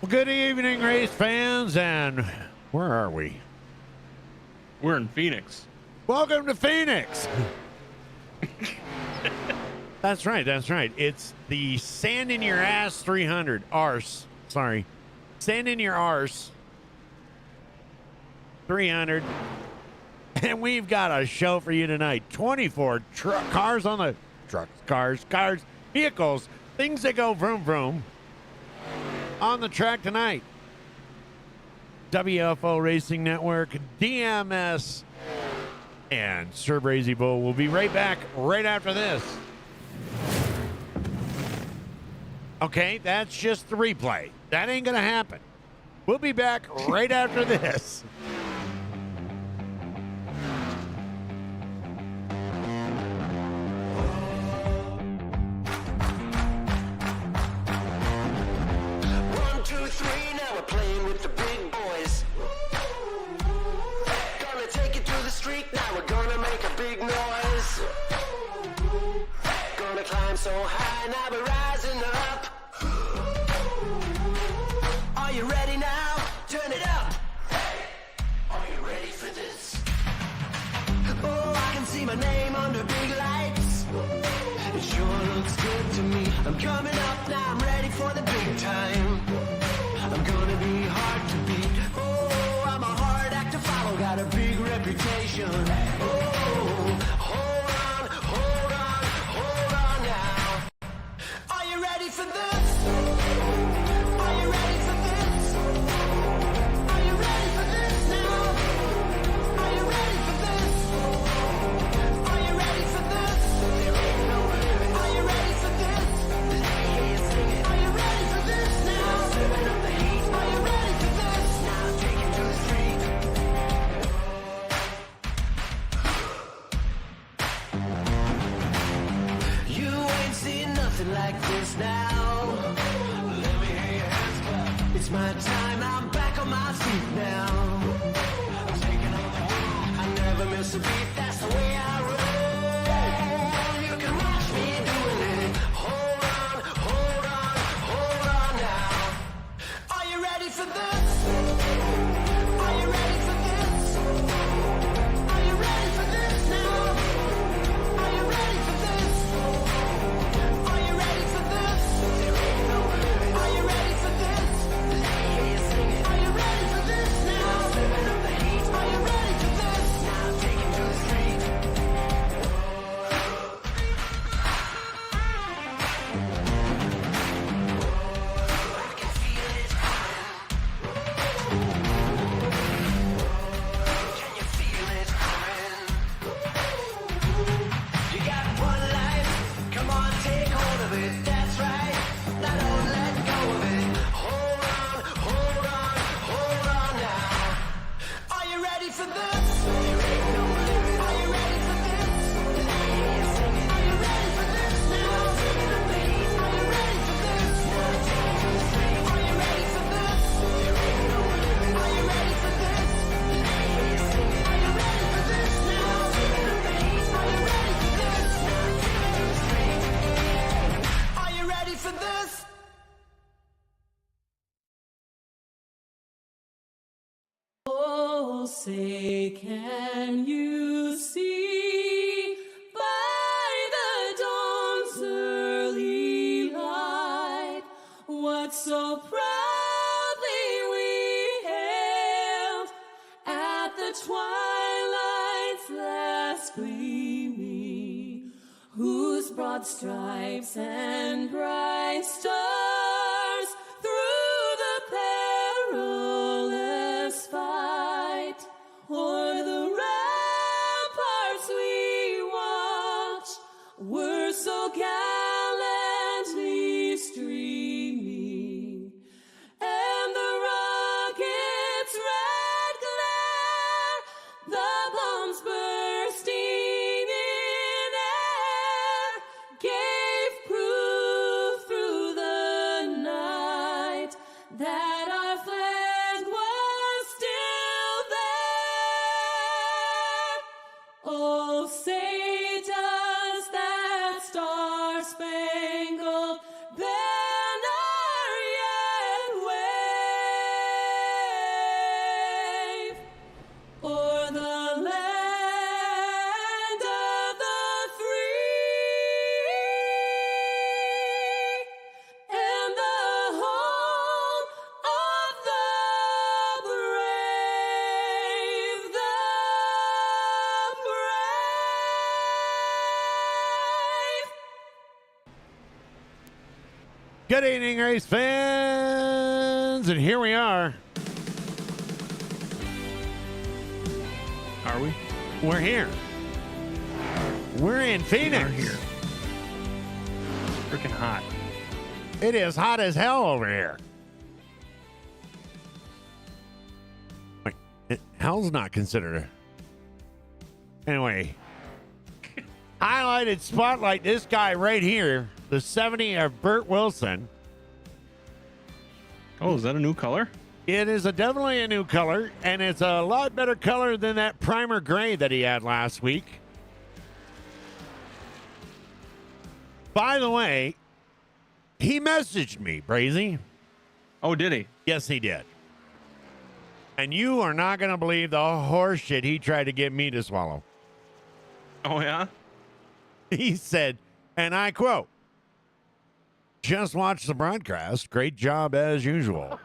Well, good evening, race fans, and where are we? We're in Phoenix. Welcome to Phoenix. That's right. It's the Sand in Your Ass 300. Arse. Sorry. Sand in Your Arse 300. And we've got a show for you tonight. 24 cars on the cars, vehicles, things that go vroom vroom on the track tonight. WFO Racing Network, DMS, and Sir Brazy Bull will be right back right after this. Okay, that's just the replay. That ain't gonna happen. We'll be back right after this. Playing with the big boys. Gonna take it to the street, now we're gonna make a big noise. Gonna climb so high, now we're rising up. Are you ready now? Turn it up. Hey, are you ready for this? Oh, I can see my name under big lights. It sure looks good to me. I'm coming up now, I'm ready for the big time. I'm gonna be hard to beat. Oh, I'm a hard act to follow, got a big reputation. Oh, hold on now. Are you ready for this? Are you ready for this? Are you ready for this now? Are you ready for this? Are you ready for this? Are you ready for this? Are you ready for this now? Are you ready for this? Now take it to the street. You ain't seen nothing like this now. Let me hear your hands clap. It's my time, I'm back on my feet now. I'm taking on the world. I never miss a beat, that's the way I roll. You can watch me doing it. Hold on now. Are you ready for this? Are you ready for this? Are you ready for this now? Are you ready for this? Are you ready for this? Are you ready for this? Are you ready for this now? Are you ready for this? Now take it to the street. I can feel it coming. Can you feel it coming? You got one life, come on, take hold of it, that's right. Now don't let go of it. Hold on now. Are you ready for this? Are you ready for this? Are you ready for this now? Are you ready for this? Are you ready for this? Are you ready for this? Are you ready for this now? Are you ready for this? Are you ready for this? Oh, say, can you see by the dawn's early light what so proudly we hailed at the twilight's last gleaming, whose broad stripes and bright stars through the perilous fight o'er the ramparts we watched were so gallantly streaming, and the rocket's red glare, the bombs bursting in air, gave proof through the night that our flag was still there. Oh, say does that star Good evening, race fans, and here we are. Are we? We're here. We're in Phoenix. We are here. Freaking hot. It is hot as hell over here. Wait, hell's not considered Anyway, highlighted spotlight this guy right here, the 70 of Burt Wilson. Oh, is that a new color? It is definitely a new color, and it's a lot better color than that primer gray that he had last week. By the way, he messaged me, Brazy. Oh, did he? Yes, he did. And you are not going to believe the horse shit he tried to get me to swallow. Oh, yeah? He said, and I quote, "Just watch the broadcast. Great job as usual."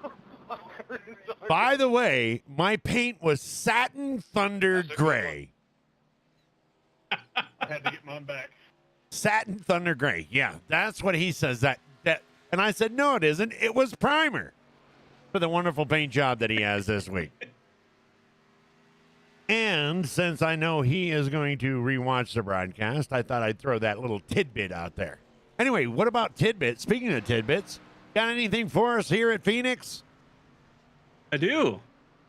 By the way, my paint was satin thunder gray. I had to get mine back. Satin thunder gray. Yeah, that's what he says. That and I said, no, it isn't. It was primer for the wonderful paint job that he has this week. And since I know he is going to rewatch the broadcast, I thought I'd throw that little tidbit out there. Anyway, what about tidbits? Speaking of tidbits, got anything for us here at Phoenix? I do.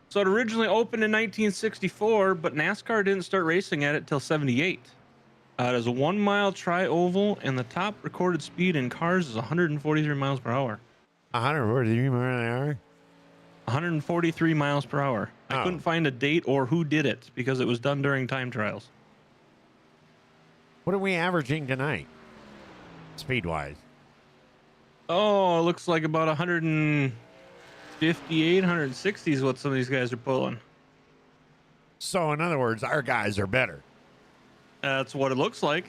So it originally opened in 1964, but NASCAR didn't start racing at it till 78. It is a 1 mile tri-oval, and the top recorded speed in cars is 143 miles per hour. 143 miles an hour? 143 miles per hour. I couldn't find a date or who did it because it was done during time trials. What are we averaging tonight, speed-wise? Oh, it looks like about 158, 160 is what some of these guys are pulling. So, in other words, our guys are better. That's what it looks like.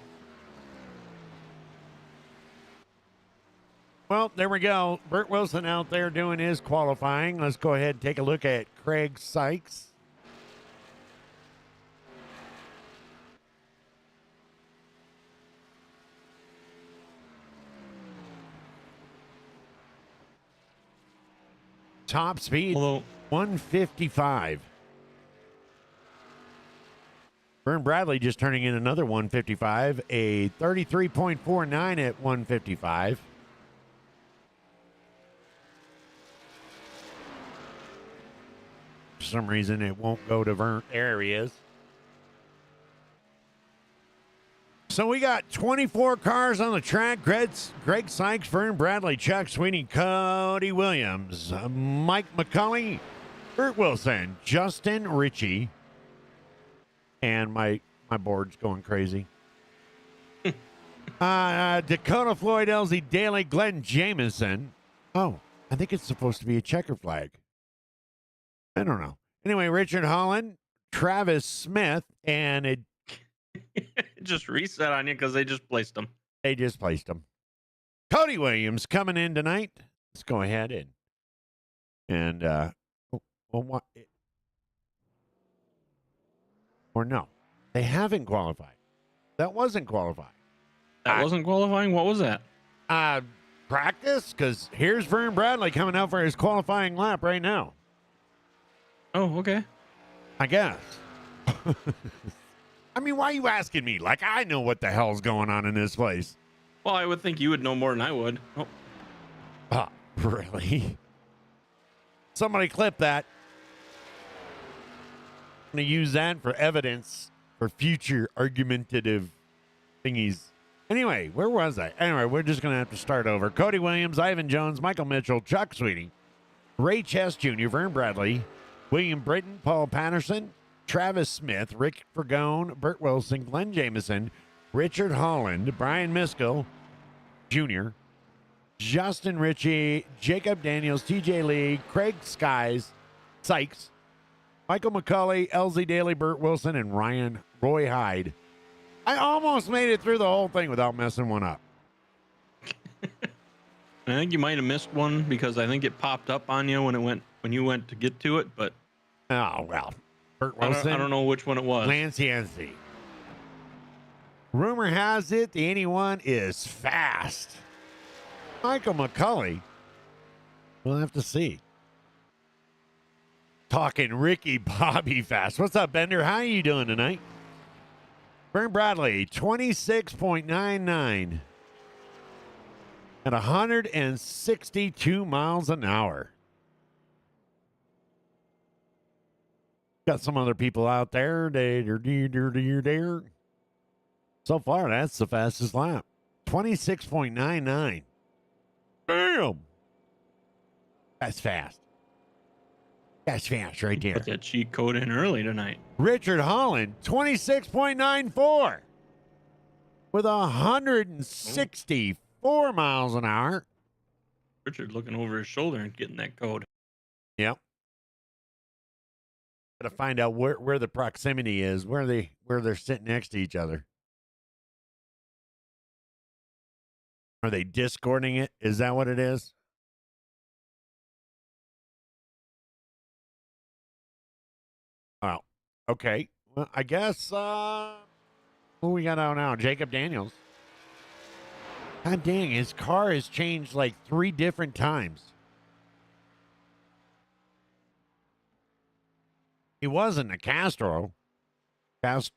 Well, there we go. Burt Wilson out there doing his qualifying. Let's go ahead and take a look at Craig Sykes. Top speed, Although 155. Vern Bradley just turning in another 155, a 33.49 at 155. For some reason, it won't go to Vern. There he is. So we got 24 cars on the track. Greg Sykes, Vern Bradley, Chuck Sweeney, Cody Williams, Mike McCulley, Burt Wilson, Justin Ritchie, and my board's going crazy. Dakota Floyd, LZ Daly, Glenn Jamison. Oh, I think it's supposed to be a checker flag. I don't know. Anyway, Richard Holland, Travis Smith, and it just reset on you because they just placed them. They just placed them. Cody Williams coming in tonight. Let's go ahead and what? Or no, they haven't qualified. That wasn't qualified. That wasn't qualifying? What was that? Practice, because here's Vern Bradley coming out for his qualifying lap right now. Oh, okay. I guess. I mean, why are you asking me? Like, I know what the hell's going on in this place. Well, I would think you would know more than I would. Oh. Oh, really? Somebody clip that. I'm going to use that for evidence for future argumentative thingies. Anyway, where was I? Anyway, we're just going to have to start over. Cody Williams, Ivan Jones, Michael Mitchell, Chuck Sweeney, Ray Chess Jr., Vern Bradley, William Britton, Paul Patterson, Travis Smith, Rick Fergone, Burt Wilson, Glenn Jamison, Richard Holland, Brian Miskell Jr., Justin Ritchie, Jacob Daniels, TJ Lee, Craig Sykes, Michael McCulley, LZ Daly, Burt Wilson, and Roy Hyde. I almost made it through the whole thing without messing one up. I think you might have missed one because I think it popped up on you when you went to get to it, but Oh, well. Burt I Wilson, don't know which one it was. Lance Yancey. Rumor has it the 81 is fast. Michael McCulley. We'll have to see. Talking Ricky Bobby fast. What's up, Bender? How you doing tonight? Vern Bradley, 26.99 at 162 miles an hour. Got some other people out there. So far, that's the fastest lap. 26.99. Damn. That's fast. That's fast right there. Put that cheat code in early tonight. Richard Holland, 26.94 with 164 miles an hour. Richard looking over his shoulder and getting that code. Yep. Got to find out where the proximity is, where they're sitting next to each other. Are they discording it? Is that what it is? Oh, okay. Well, I guess, who we got out now? Jacob Daniels. God dang, his car has changed like 3 different times. He wasn't a castor oil. Castor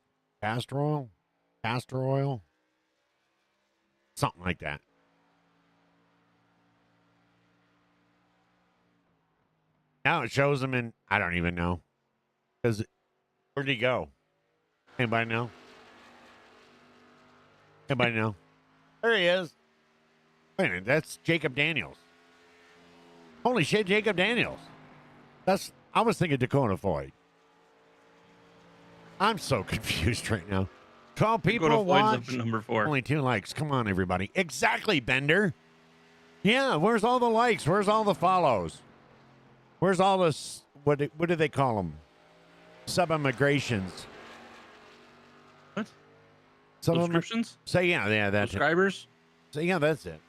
oil? Something like that. Now it shows him in, I don't even know. Because where'd he go? Anybody know? Anybody know? There he is. Wait a minute, that's Jacob Daniels. Holy shit, Jacob Daniels. I was thinking Dakota Floyd. I'm so confused right now. 12 people watch. Number 4. Only 2 likes. Come on, everybody. Exactly, Bender. Yeah, where's all the likes? Where's all the follows? Where's all this? What do they call them? Sub-immigrations. What? Sub-immi- Subscriptions? Say yeah, that's it. Subscribers? Say yeah, that's it.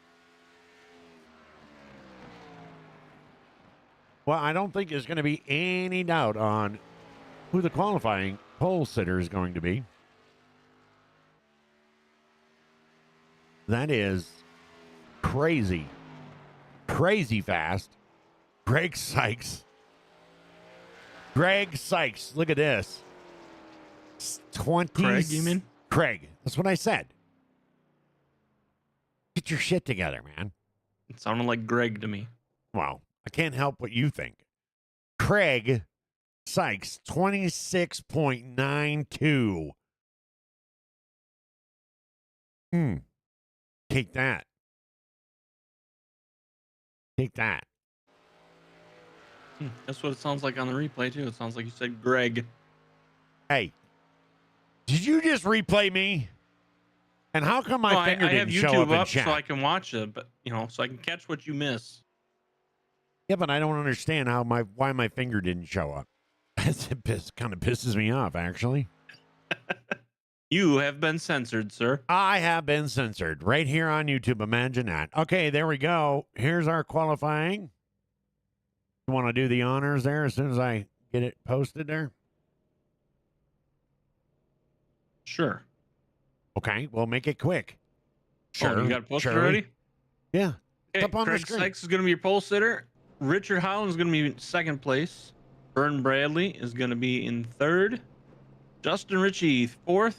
Well, I don't think there's going to be any doubt on who the qualifying pole sitter is going to be. That is crazy. Crazy fast. Greg Sykes. Look at this. 20. Craig, you mean? Craig. That's what I said. Get your shit together, man. It sounded like Greg to me. Well, I can't help what you think. Craig Sykes, 26.92. Take that. Take that. That's what it sounds like on the replay, too. It sounds like you said Greg. Hey, did you just replay me? And how come my finger I have didn't show YouTube up in up chat? so I can watch it, but so I can catch what you miss. Yeah, but I don't understand why my finger didn't show up. It kind of pisses me off, actually. You have been censored, sir. I have been censored right here on YouTube. Imagine that. Okay, there we go. Here's our qualifying. You want to do the honors there as soon as I get it posted there? Sure. Okay, we'll make it quick. Sure. You got it posted already? Yeah. Okay, Up on the Craig screen. Sykes is going to be your pole sitter. Richard Holland is going to be in 2nd place. Vern Bradley is going to be in 3rd. Justin Ritchie, 4th.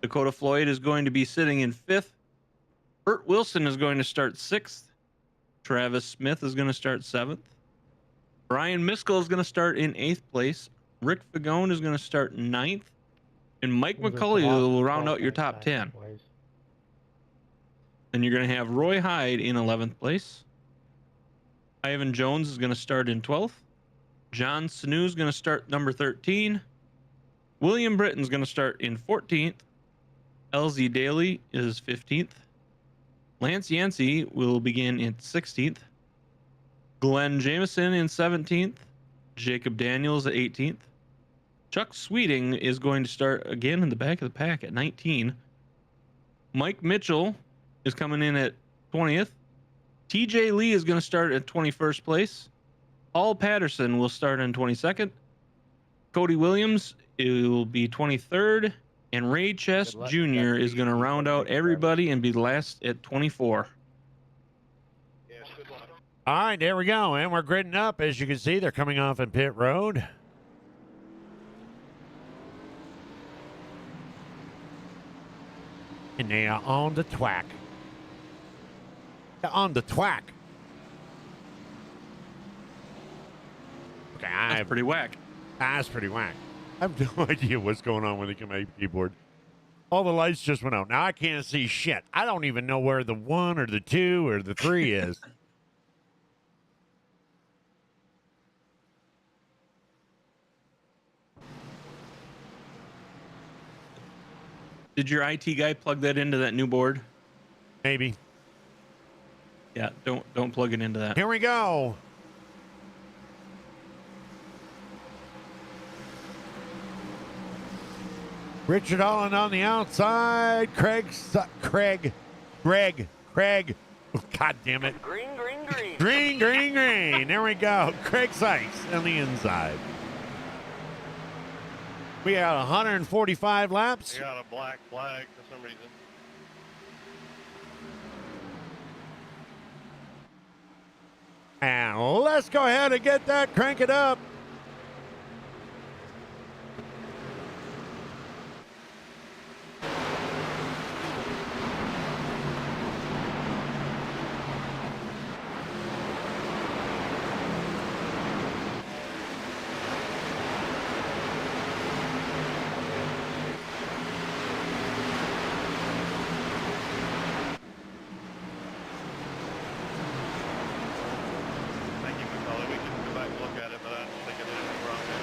Dakota Floyd is going to be sitting in 5th. Bert Wilson is going to start 6th. Travis Smith is going to start 7th. Brian Miskell is going to start in 8th place. Rick Fagone is going to start 9th. And Mike McCulley will round out your top 10. Then you're going to have Roy Hyde in 11th place. Ivan Jones is going to start in 12th. John Sanu is going to start number 13. William Britton's going to start in 14th. LZ Daly is 15th. Lance Yancey will begin in 16th. Glenn Jameson in 17th. Jacob Daniels at 18th. Chuck Sweeting is going to start again in the back of the pack at 19. Mike Mitchell is coming in at 20th. TJ Lee is going to start at 21st place. Paul Patterson will start in 22nd. Cody Williams will be 23rd. And Ray Chess Jr. is going to round out everybody and be last at 24. All right, there we go. And we're gridding up. As you can see, they're coming off in pit road. And they are on the twack. They're on the twack. Okay, That's pretty whack. That's pretty whack. I have no idea what's going on with the keyboard. All the lights just went out. Now I can't see shit. I don't even know where the 1 or the 2 or the 3 is. Did your IT guy plug that into that new board? Maybe. Yeah, don't plug it into that. Here we go. Richard Holland on the outside. Greg. God damn it. Green, green, green. Green, green, green. There we go. Craig Sykes on the inside. We had 145 laps. They got a black flag for some reason. And let's go ahead and get that, crank it up. Thank you for calling. We can go back and look at it, but I don't think it did anything wrong there.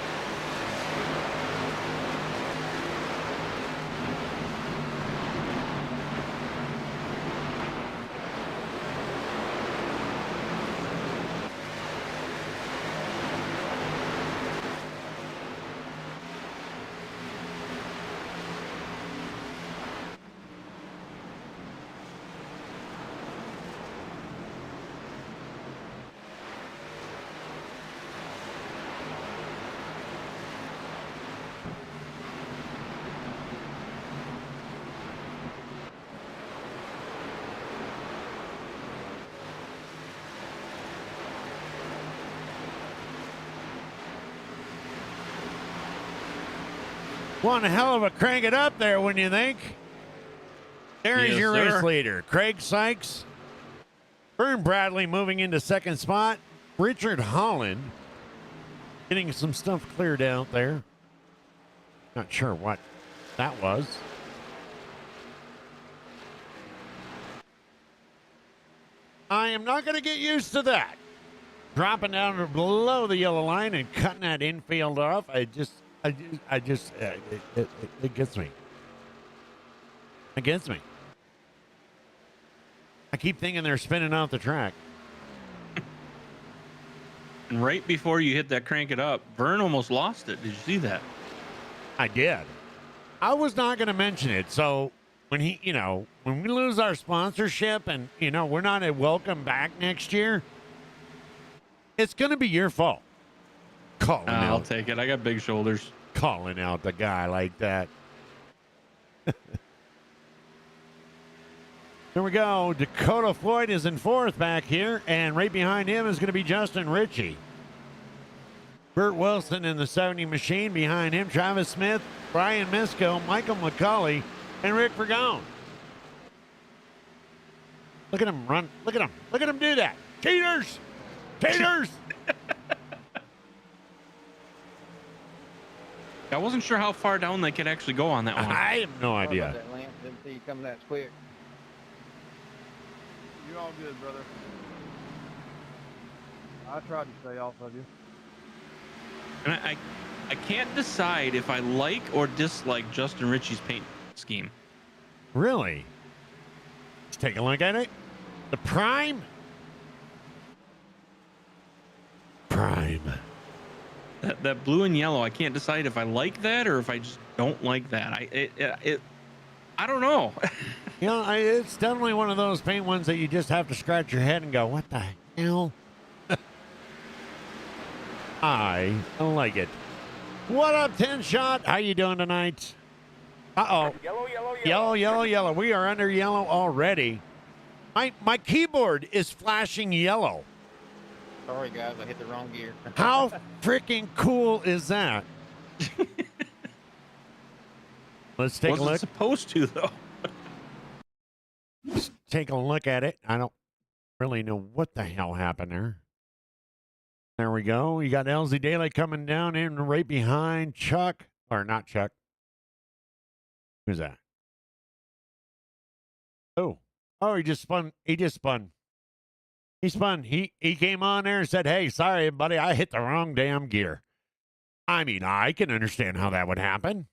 One hell of a crank it up there, wouldn't you think? There is Yes, your sir. race leader, Craig Sykes. Vern Bradley moving into second spot. Richard Holland getting some stuff cleared out there. Not sure what that was. I am not going to get used to that. Dropping down to below the yellow line and cutting that infield off. It gets me. It gets me. I keep thinking they're spinning off the track. And right before you hit that crank it up, Vern almost lost it. Did you see that? I did. I was not going to mention it. So when when we lose our sponsorship and, we're not a welcome back next year, it's going to be your fault. I'll take it. I got big shoulders. Calling out the guy like that. Here we go. Dakota Floyd is in fourth back here, and right behind him is going to be Justin Ritchie. Burt Wilson in the 70 machine. Behind him, Travis Smith, Brian Misko, Michael McCauley, and Rick Vergone. Look at him run. Look at him. Look at him do that. Cheaters! Cheaters! I wasn't sure how far down they could actually go on that one. I have no Sorry about idea. that, Lance. Didn't see you coming that quick. You're all good, brother. I tried to stay off of you. And I can't decide if I like or dislike Justin Ritchie's paint scheme. Really? Let's take a look at it. The Prime. Prime. That blue and yellow, I can't decide if I like that or if I just don't like that. I don't know. It's definitely one of those paint ones that you just have to scratch your head and go, what the hell? I like it. What up, 10 Shot? How you doing tonight? Uh-oh. Yellow. We are under yellow already. My keyboard is flashing yellow. Sorry, guys, I hit the wrong gear. How freaking cool is that? Let's take a Wasn't look. supposed to though. Let's take a look at it. I don't really know what the hell happened there. There we go. You got LZ Daylight coming down in right behind Chuck. Or not Chuck. Who's that? Oh. Oh, he just spun. He spun. He came on there and said, "Hey, sorry, buddy, I hit the wrong damn gear." I mean, I can understand how that would happen.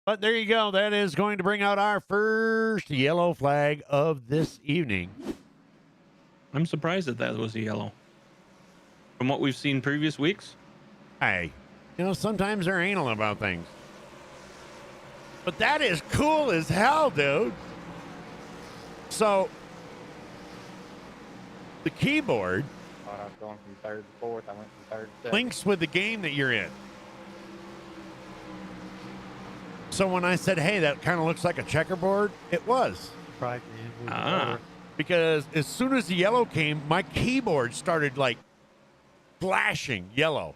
But there you go. That is going to bring out our first yellow flag of this evening. I'm surprised that was a yellow. From what we've seen previous weeks. Hey, sometimes they're anal about things. But that is cool as hell, dude. So, the keyboard Thought I was going from third to fourth. I went from third to second. links with the game that you're in. So when I said, "Hey, that kind of looks like a checkerboard," it was. Because as soon as the yellow came, my keyboard started like flashing yellow.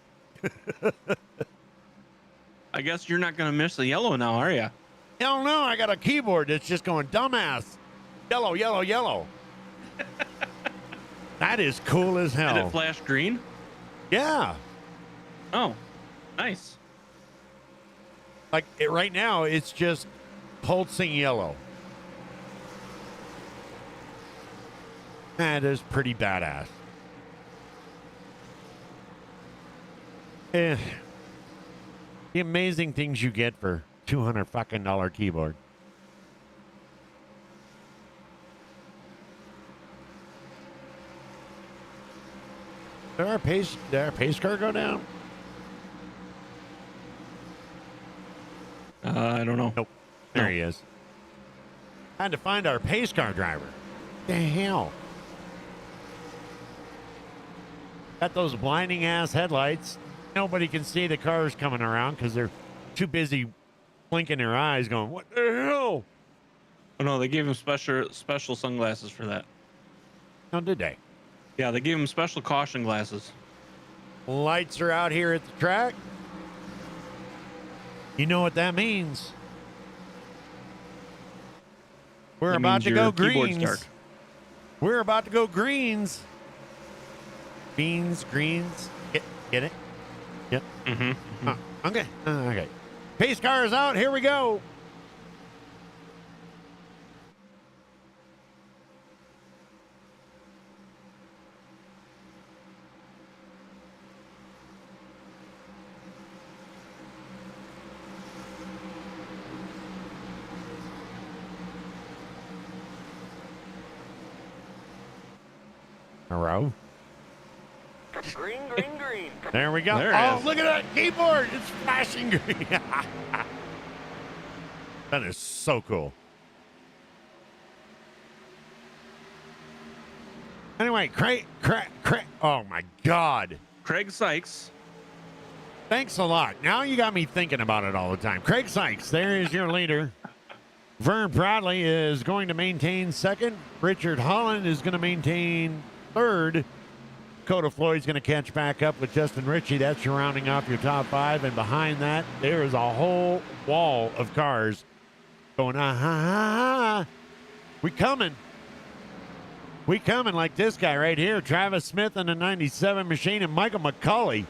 I guess you're not going to miss the yellow now, are you? Hell no, I got a keyboard that's just going dumbass. Yellow, yellow, yellow. That is cool as hell. Did it flash green? Yeah. Oh, nice. Like right now, it's just pulsing yellow. That is pretty badass. The amazing things you get for $200 fucking keyboard. Did our pace car go down? I don't know. Nope. There No. he is. Had to find our pace car driver. The hell? Got those blinding ass headlights. Nobody can see the cars coming around because they're too busy blinking their eyes going, "What the hell?" Oh no, they gave him special sunglasses for that. Oh, did they? Yeah, they gave him special caution glasses. Lights are out here at the track. You know what that means. We're That about means to your go keyboard's greens. dark. We're about to go greens. Beans, greens. Get it? Yep. Mm-hmm. Okay. Okay. Pace car is out. Here we go. Hello. Green, green, green. There we go. There it Oh, is. look at that keyboard. It's flashing green. That is so cool. Anyway, Craig. Oh, my God. Craig Sykes. Thanks a lot. Now you got me thinking about it all the time. Craig Sykes, there is your leader. Vern Bradley is going to maintain second. Richard Holland is going to maintain third. Dakota Floyd's going to catch back up with Justin Ritchie. That's your rounding off your top five. And behind that, there is a whole wall of cars going, We coming. We coming like this guy right here. Travis Smith in the 97 machine and Michael McCauley.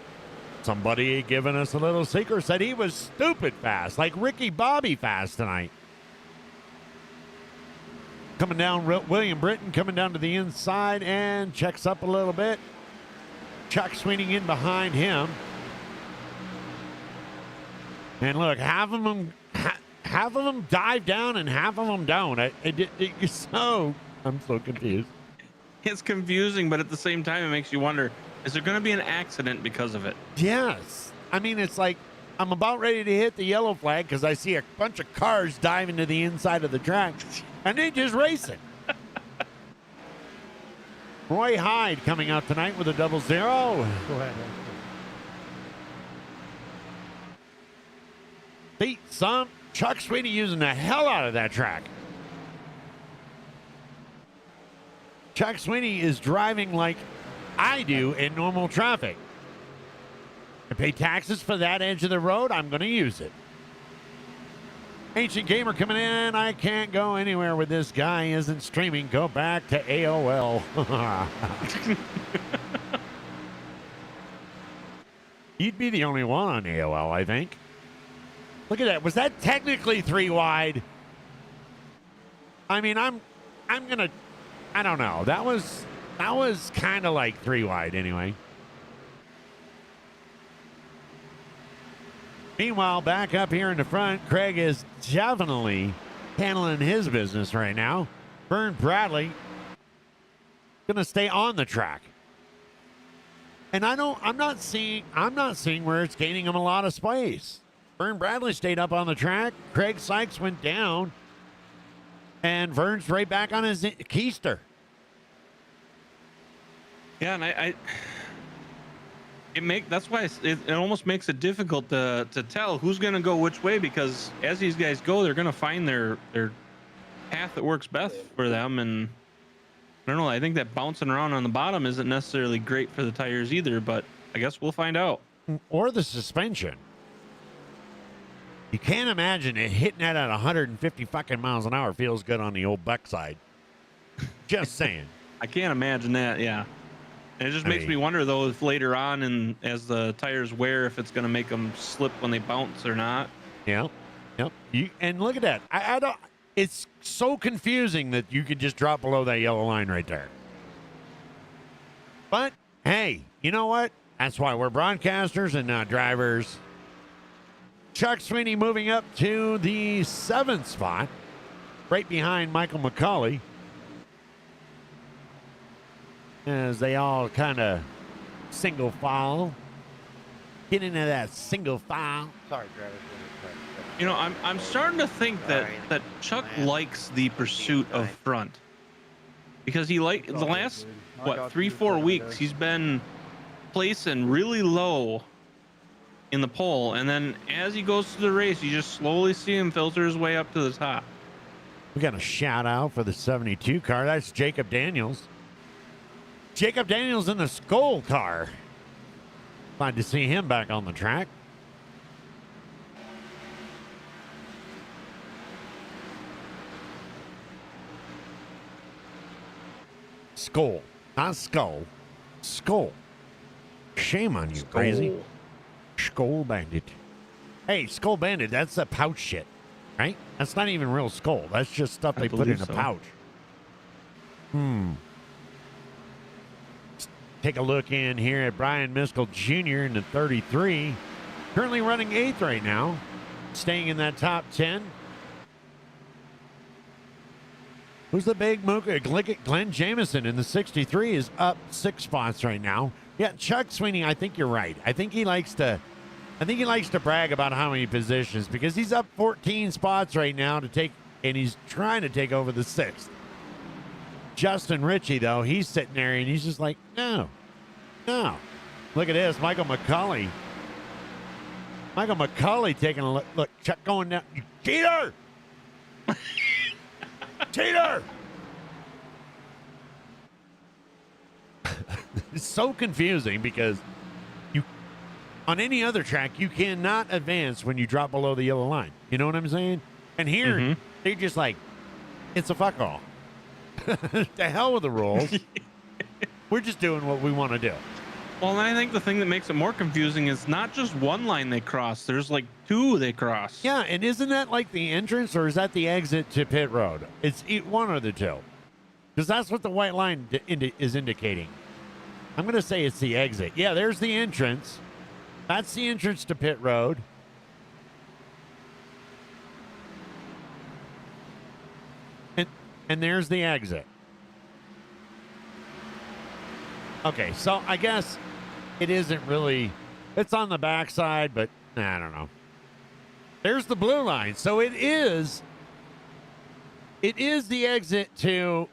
Somebody giving us a little secret said he was stupid fast, like Ricky Bobby fast tonight. Coming down, William Britton coming down to the inside and checks up a little bit. Chuck Sweeney in behind him. And look, half of them dive down and half of them don't. I'm so confused. It's confusing, but at the same time, it makes you wonder, is there going to be an accident because of it? Yes. I mean, it's like I'm about ready to hit the yellow flag because I see a bunch of cars diving to the inside of the track and they just racing. Roy Hyde coming out tonight with a 00. Go ahead. Beat some. Chuck Sweeney using the hell out of that track. Chuck Sweeney is driving like I do in normal traffic. I pay taxes for that edge of the road. I'm going to use it. Ancient Gamer coming in. I can't go anywhere with this guy. Isn't streaming. Go back to AOL. You'd be the only one on AOL, I think. Look at that. Was that technically 3 wide? I mean, I'm gonna. I don't know. That was kind of like 3 wide anyway. Meanwhile, back up here in the front, Craig is definitely handling his business right now. Vern Bradley gonna stay on the track. And I'm not seeing where it's gaining him a lot of space. Vern Bradley stayed up on the track. Craig Sykes went down. And Vern's right back on his keister. Yeah, and that's why it almost makes it difficult to tell who's going to go which way, because as these guys go, they're going to find their path that works best for them. And I don't know, I think that bouncing around on the bottom isn't necessarily great for the tires either, but I guess we'll find out. Or the suspension. You can't imagine it hitting that at 150 fucking miles an hour feels good on the old backside. Just saying. I can't imagine that, yeah. And it just makes me wonder, though, if later on and as the tires wear, if it's going to make them slip when they bounce or not. Yep. And look at that. I don't. It's so confusing that you could just drop below that yellow line right there. But, hey, you know what? That's why we're broadcasters and not drivers. Chuck Sweeney moving up to the 7th spot, right behind Michael McCauley, as they all kind of single file. Get into that single file. Sorry, Travis. You know, I'm starting to think that Chuck likes the pursuit of front, because he the last 3-4 weeks he's been placing really low in the pole, and then as he goes through the race, you just slowly see him filter his way up to the top. We got a shout out for the 72 car. That's Jacob Daniels. Jacob Daniels in the Skull car. Glad to see him back on the track. Skull, not skull. Skull. Shame on you, crazy. Skull Bandit. Hey, Skull Bandit, that's the pouch shit, right? That's not even real skull. That's just stuff they put in a pouch. Let's take a look in here at Brian Miskell Jr. in the 33. Currently running 8th right now. Staying in that top 10. Who's the big mooka? Glenn Jameson in the 63 is up 6 spots right now. Yeah, Chuck Sweeney, I think you're right. I think he likes to brag about how many positions, because he's up 14 spots right now and he's trying to take over the 6th. Justin Ritchie, though, he's sitting there and he's just like, no. Look at this, Michael McCauley. Michael McCauley taking a look. Look, Chuck going down. Cheater! Cheater! It's so confusing because on any other track, you cannot advance when you drop below the yellow line. You know what I'm saying? And here, they're just like, it's a fuck all. The hell with the rules. We're just doing what we want to do. Well, and I think the thing that makes it more confusing is not just one line they cross. There's like 2 they cross. Yeah, and isn't that like the entrance, or is that the exit to pit road? It's one or the two. Because that's what the white line is indicating. I'm going to say it's the exit. Yeah, there's the entrance. That's the entrance to pit road. And there's the exit. Okay, so I guess it isn't really, it's on the backside, but I don't know. There's the blue line. So it is the exit to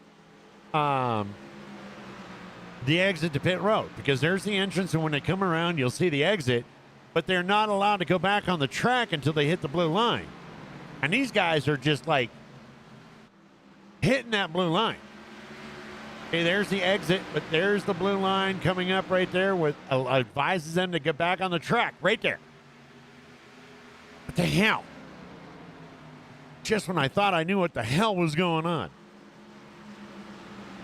pit road, because there's the entrance, and when they come around, you'll see the exit, but they're not allowed to go back on the track until they hit the blue line. And these guys are just like hitting that blue line. Okay, there's the exit, but there's the blue line coming up right there with advises them to get back on the track right there. What the hell? Just when I thought I knew what the hell was going on.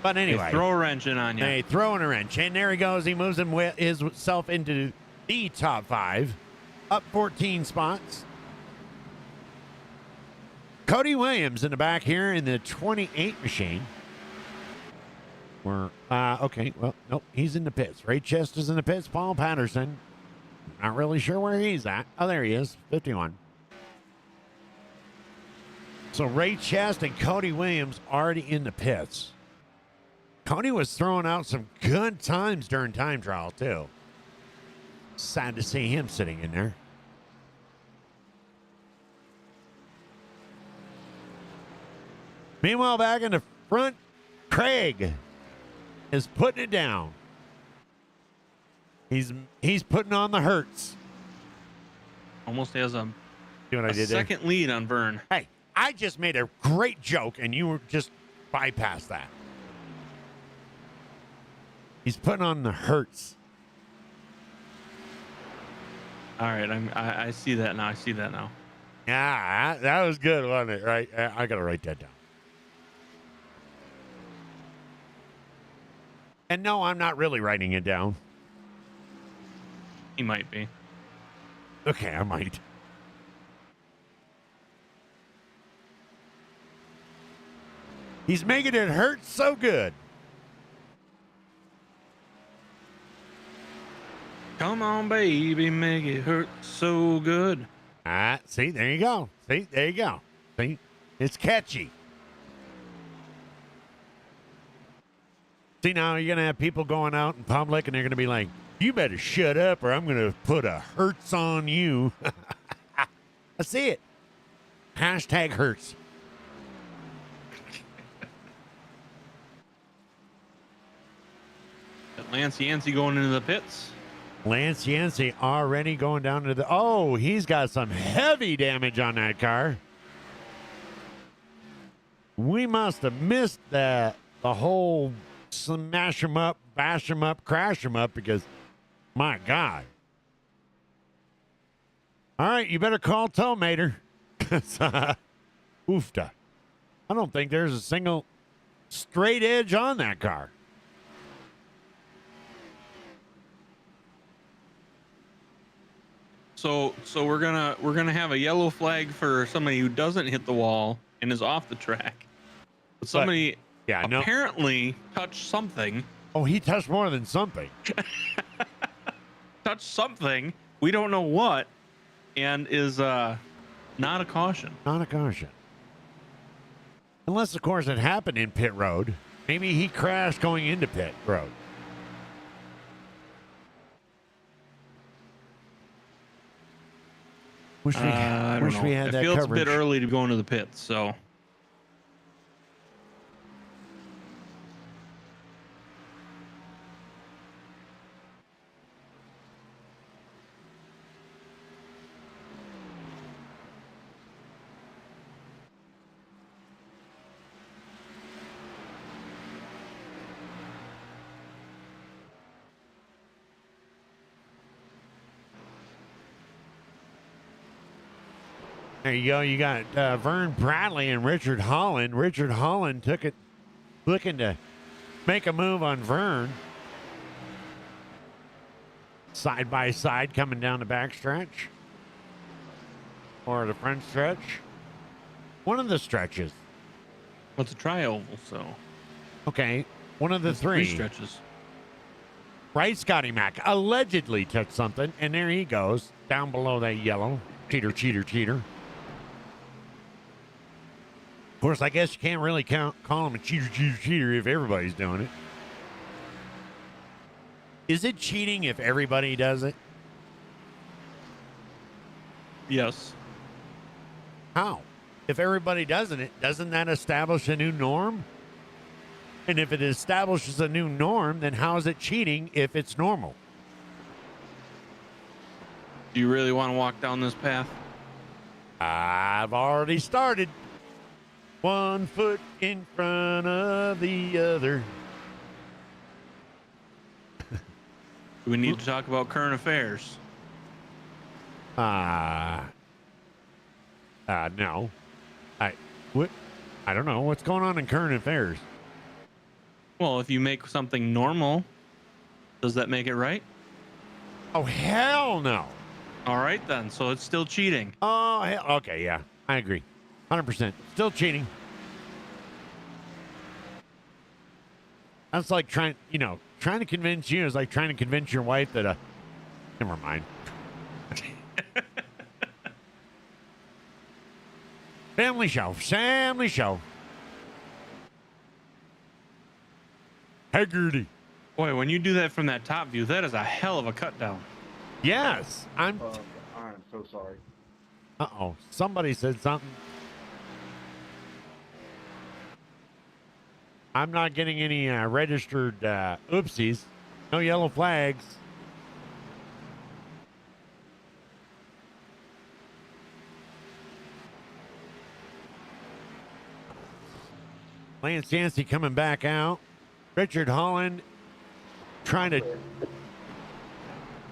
But anyway. They throw a wrench in on you. They throw in a wrench. And there he goes. He moves himself into the top 5. Up 14 spots. Cody Williams in the back here in the 28 machine. Okay, well, nope, he's in the pits. Ray Chester's in the pits. Paul Patterson. Not really sure where he's at. Oh, there he is, 51. So Ray Chest and Cody Williams already in the pits. Cody was throwing out some good times during time trial, too. Sad to see him sitting in there. Meanwhile, back in the front, Craig is putting it down. He's putting on the hurts. Almost has a See what I did second lead on Vern. there? Hey, I just made a great joke, and you were just bypassed that. He's putting on the hurts. All right, I see that now. I see that now. Yeah, that was good, wasn't it? Right? I got to write that down. And no, I'm not really writing it down. He might be. Okay, I might. He's making it hurt so good. Come on, baby, make it hurt so good. See, there you go. See, there you go. See, it's catchy. See, now you're going to have people going out in public and they're going to be like, you better shut up or I'm going to put a hurts on you. I see it. Hashtag hurts. Lance Yancey going into the pits. Lance Yancey already going down to the... Oh, he's got some heavy damage on that car. We must have missed the whole smash him up, bash him up, crash him up because, my God. All right, you better call Tomater. Oofta. I don't think there's a single straight edge on that car. So we're gonna have a yellow flag for somebody who doesn't hit the wall and is off the track. But somebody apparently touched something. Oh, he touched more than something. Touched something. We don't know what, and is not a caution. Not a caution. Unless, of course, it happened in pit road. Maybe he crashed going into pit road. Wish we had it that feels coverage. a bit early to go into the pits, so. There you go. You got Vern Bradley and Richard Holland. Richard Holland took it, looking to make a move on Vern. Side by side coming down the back stretch. Or the front stretch. One of the stretches. What's a tri-oval, so. Okay. One of the There's three stretches. Right, Scotty Mac allegedly touched something, and there he goes, down below that yellow. Cheater, cheater, cheater. Of course, I guess you can't really call him a cheater, cheater, cheater if everybody's doing it. Is it cheating if everybody does it? Yes. How? If everybody doesn't it, doesn't that establish a new norm? And if it establishes a new norm, then how is it cheating if it's normal? Do you really want to walk down this path? I've already started. One foot in front of the other. Do we need to talk about current affairs? No. What? I don't know what's going on in current affairs. Well, if you make something normal, does that make it right? Oh, hell no. All right, then. So it's still cheating. Oh, hell. Okay, yeah. I agree. 100%. Still cheating. That's like trying to convince you is like trying to convince your wife that never mind. Family show. Haggerty. Boy, when you do that from that top view, that is a hell of a cut down. Yes, I'm so sorry. Uh-oh. Somebody said something. I'm not getting any registered oopsies. No yellow flags. Lance Yancey coming back out. Richard Holland trying to...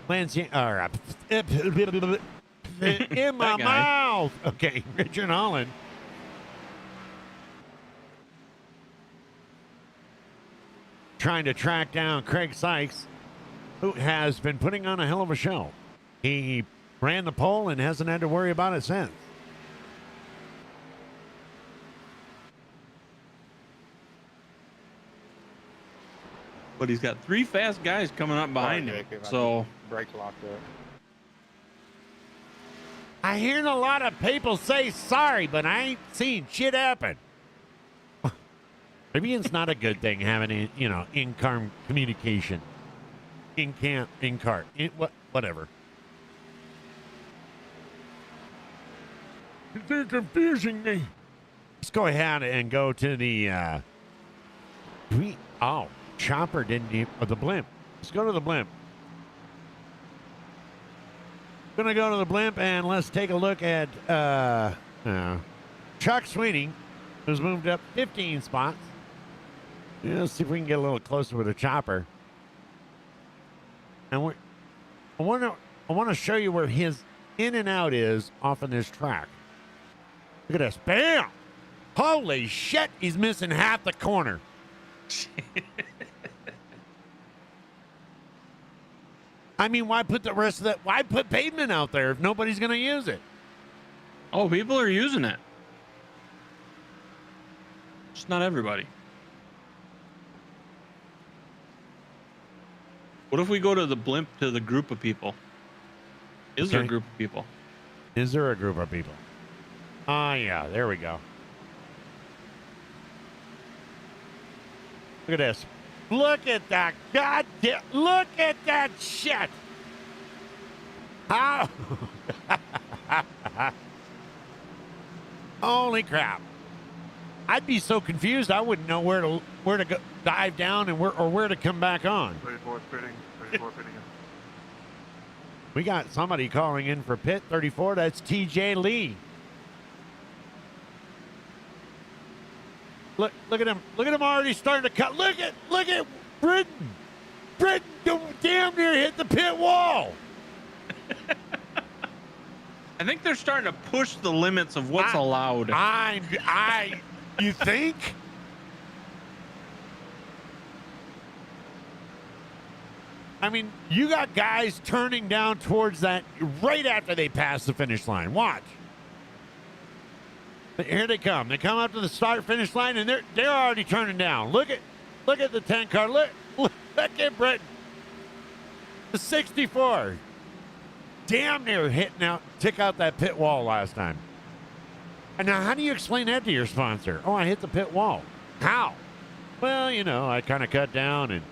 Lance Yancey... in my mouth. Okay, Richard Holland. Trying to track down Craig Sykes, who has been putting on a hell of a show. He ran the pole and hasn't had to worry about it since. But he's got 3 fast guys coming up behind him. So Brakes locked up. I hear a lot of people say sorry, but I ain't seen shit happen. Maybe it's not a good thing having, in-car communication. In-car. Whatever. They're confusing me. Let's go ahead and go to the, Chopper the blimp. Let's go to the blimp. Gonna go to the blimp and let's take a look at, Chuck Sweeney, who's moved up 15 spots. Yeah, let's see if we can get a little closer with the chopper. And I want to show you where his in and out is off of this track. Look at this. Bam! Holy shit, he's missing half the corner. I mean, why put the rest of that? Why put pavement out there if nobody's going to use it? Oh, people are using it. Just not everybody. What if we go to the blimp to the group of people? Is there a group of people? Is there a group of people? Oh, yeah. There we go. Look at this. Look at that. Goddamn. Look at that shit. How? Holy crap. I'd be so confused I wouldn't know where to go, dive down and where to come back on. 34 fitting. 34 fitting. We got somebody calling in for pit 34. That's TJ Lee. Look at him. Look at him already starting to cut. Look at Britton. Britton damn near hit the pit wall. I think they're starting to push the limits of what's allowed. You think? I mean, you got guys turning down towards that right after they pass the finish line. Watch. Here they come. They come up to the start-finish line, and they're already turning down. Look at the 10 car. Look at Brett. The 64. Damn near tick out that pit wall last time. And now, how do you explain that to your sponsor? Oh, I hit the pit wall. How? Well, I kind of cut down and...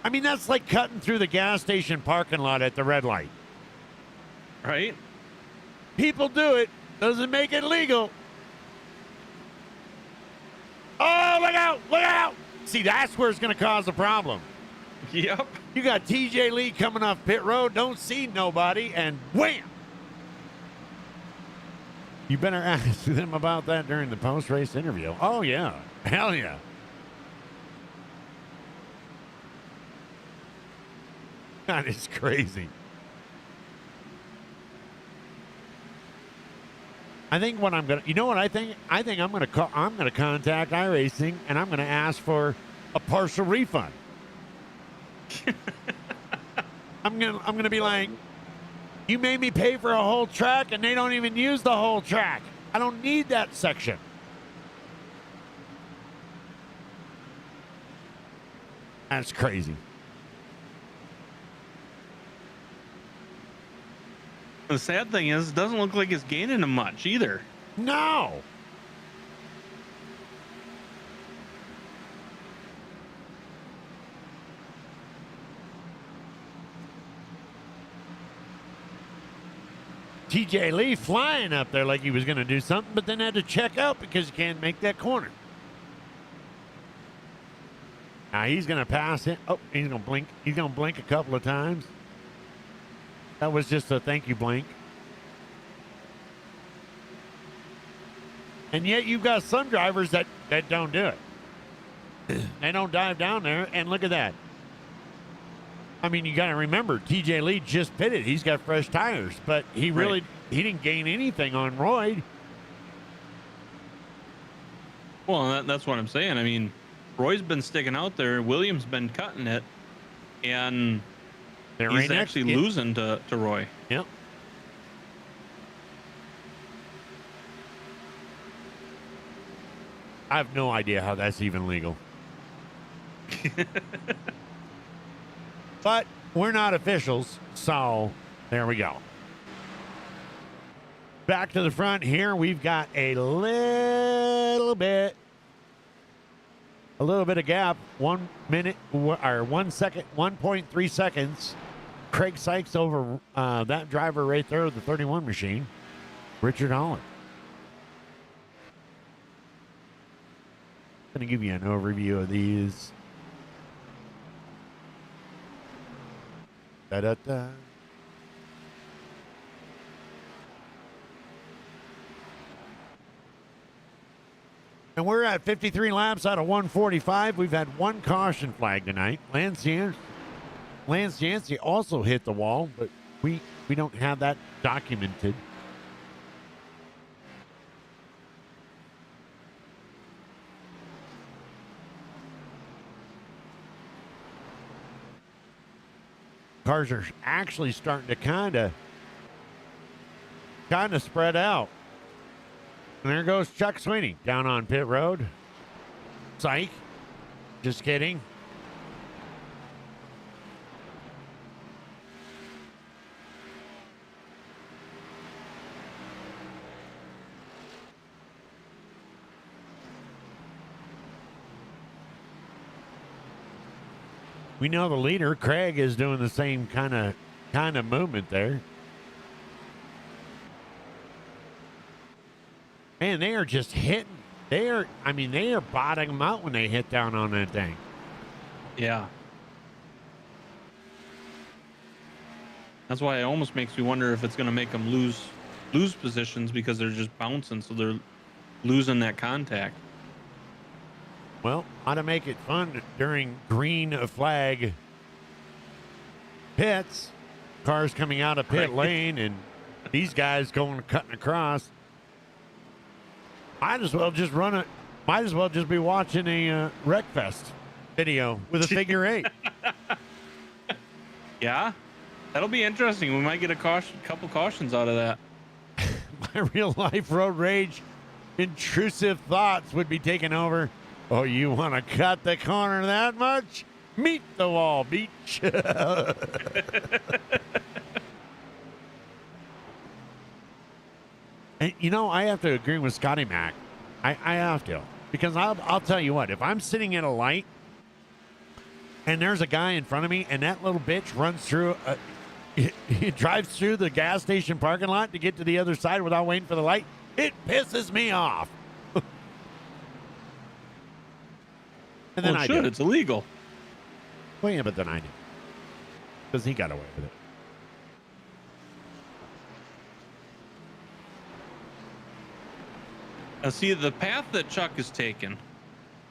I mean, that's like cutting through the gas station parking lot at the red light. Right? People do it. Doesn't make it legal. Oh, look out! Look out! See, that's where it's going to cause a problem. Yep. You got TJ Lee coming off pit road, don't see nobody, and wham! You better ask them about that during the post-race interview. Oh, yeah. Hell yeah. That is crazy. I think what I'm gonna, you know what I think? I think I'm gonna contact iRacing and I'm gonna ask for a partial refund. I'm gonna be like, you made me pay for a whole track and they don't even use the whole track. I don't need that section. That's crazy. The sad thing is, it doesn't look like it's gaining him much either. No. TJ Lee flying up there like he was going to do something, but then had to check out because you can't make that corner. Now he's going to pass it. Oh, he's going to blink. He's going to blink a couple of times. That was just a thank you blink. And yet you've got some drivers that don't do it. They don't dive down there, and look at that. I mean, you got to remember, TJ Lee just pitted. He's got fresh tires, but he he didn't gain anything on Royd. Well, that's what I'm saying. I mean, Roy's been sticking out there. Williams been cutting it, and They're he's right next actually to you. losing to Roy. Yep. I have no idea how that's even legal. But we're not officials, so there we go. Back to the front here, we've got a little bit of gap. 1 minute or 1 second, 1.3 seconds. Craig Sykes over that driver right there, the 31 machine, Richard Holland. I'm going to give you an overview of these. Da-da-da. And we're at 53 laps out of 145. We've had one caution flag tonight. Lance Yancey also hit the wall, but we don't have that documented. Cars are actually starting to kind of spread out. And there goes Chuck Sweeney down on pit road. Psych. Just kidding. We know the leader, Craig, is doing the same kind of movement there. Man, they are just hitting. They are bottoming them out when they hit down on that thing. Yeah. That's why it almost makes me wonder if it's going to make them lose positions because they're just bouncing, so they're losing that contact. Well, how to make it fun during green flag pits. Cars coming out of pit lane and these guys cutting across. Might as well just run it. Might as well just be watching a Wreckfest video with a figure eight. Yeah, that'll be interesting. We might get a couple cautions out of that. My real life road rage, intrusive thoughts would be taken over. Oh, you want to cut the corner that much? Meet the wall, beach. And, you know, I have to agree with Scotty Mac. I have to. Because I'll tell you what, if I'm sitting at a light and there's a guy in front of me and that little bitch runs through, he drives through the gas station parking lot to get to the other side without waiting for the light, it pisses me off. And then well, I should. do. It's illegal. Well, yeah, but then I do. Because he got away with it. Now, see, the path that Chuck is taking,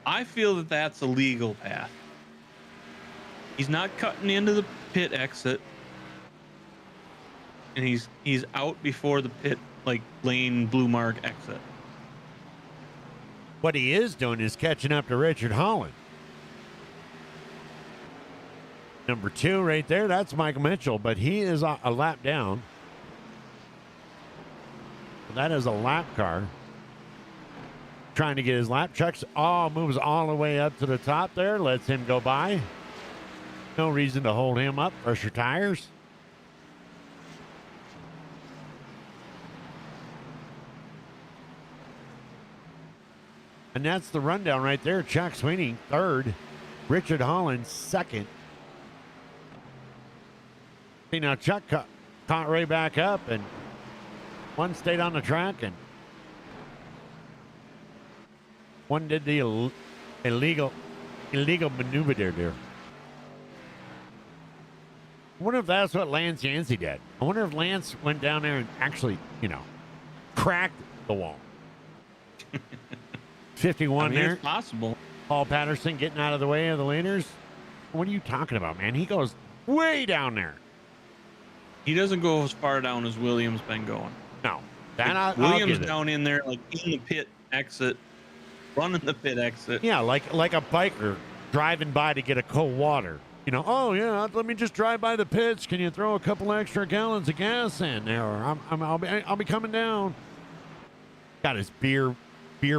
I feel that that's a legal path. He's not cutting into pit exit, and he's out before the pit like lane blue mark exit. What he is doing is catching up to Richard Holland. Number 2 right there, that's Mike Mitchell, but he is a lap down. That is a lap car. Trying to get his lap. Chuck's moves all the way up to the top there, lets him go by. No reason to hold him up. Pressure tires. And that's the rundown right there. Chuck Sweeney, 3rd. Richard Holland, 2nd. See, now Chuck caught right back up, and one stayed on the track, and one did the illegal maneuver there. I wonder if that's what Lance Yancey did. I wonder if Lance went down there and actually, cracked the wall. 51 there. It's possible. Paul Patterson getting out of the way of the leaders. What are you talking about, man? He goes way down there. He doesn't go as far down as Williams been going. No. That Like, Williams down in there, like in the pit exit, running the pit exit. Yeah, like a biker driving by to get a cold water. Let me just drive by the pits. Can you throw a couple extra gallons of gas in there? Or I'll be coming down. Got his beer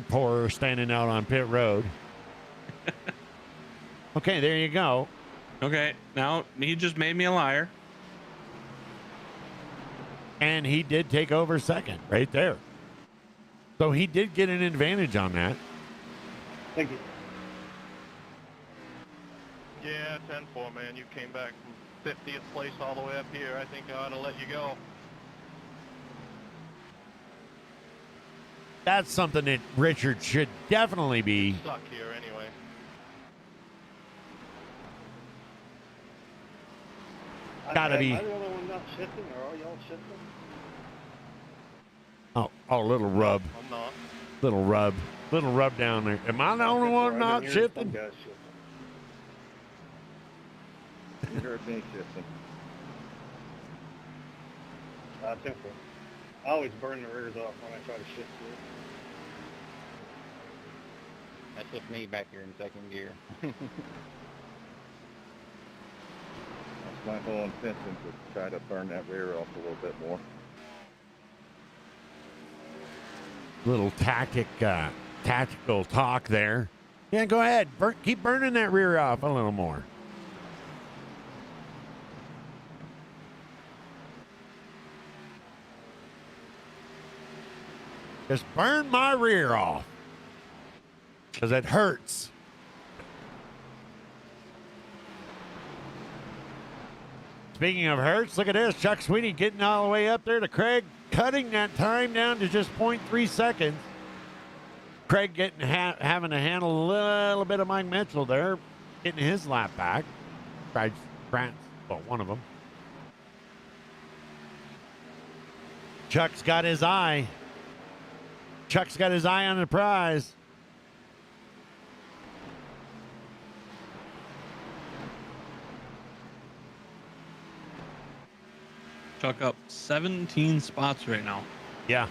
pourer standing out on pit road. Okay, there you go. Okay, now he just made me a liar. And he did take over 2nd right there. So he did get an advantage on that. Thank you. Yeah, 10-4, man. You came back from 50th place all the way up here. I think I ought to let you go. That's something that Richard should definitely be. Stuck here anyway. Gotta be. Am I the only one not shifting, or are y'all shifting? Oh, little rub. I'm not. Little rub down there. Am I the only one not shifting? You guys shifting. You heard me shifting. Temple. I always burn the rears off when I try to shift it. That's just me back here in 2nd gear. That's my whole intention, to try to burn that rear off a little bit more. Little tactical talk there. Yeah, go ahead. Keep burning that rear off a little more. Just burn my rear off. Because it hurts. Speaking of hurts, look at this. Chuck Sweeney getting all the way up there to Craig, cutting that time down to just 0.3 seconds. Craig getting having to handle a little bit of Mike Mitchell there, getting his lap back. One of them. Chuck's got his eye. Chuck's got his eye on the prize. Chuck up 17 spots right now. Yeah.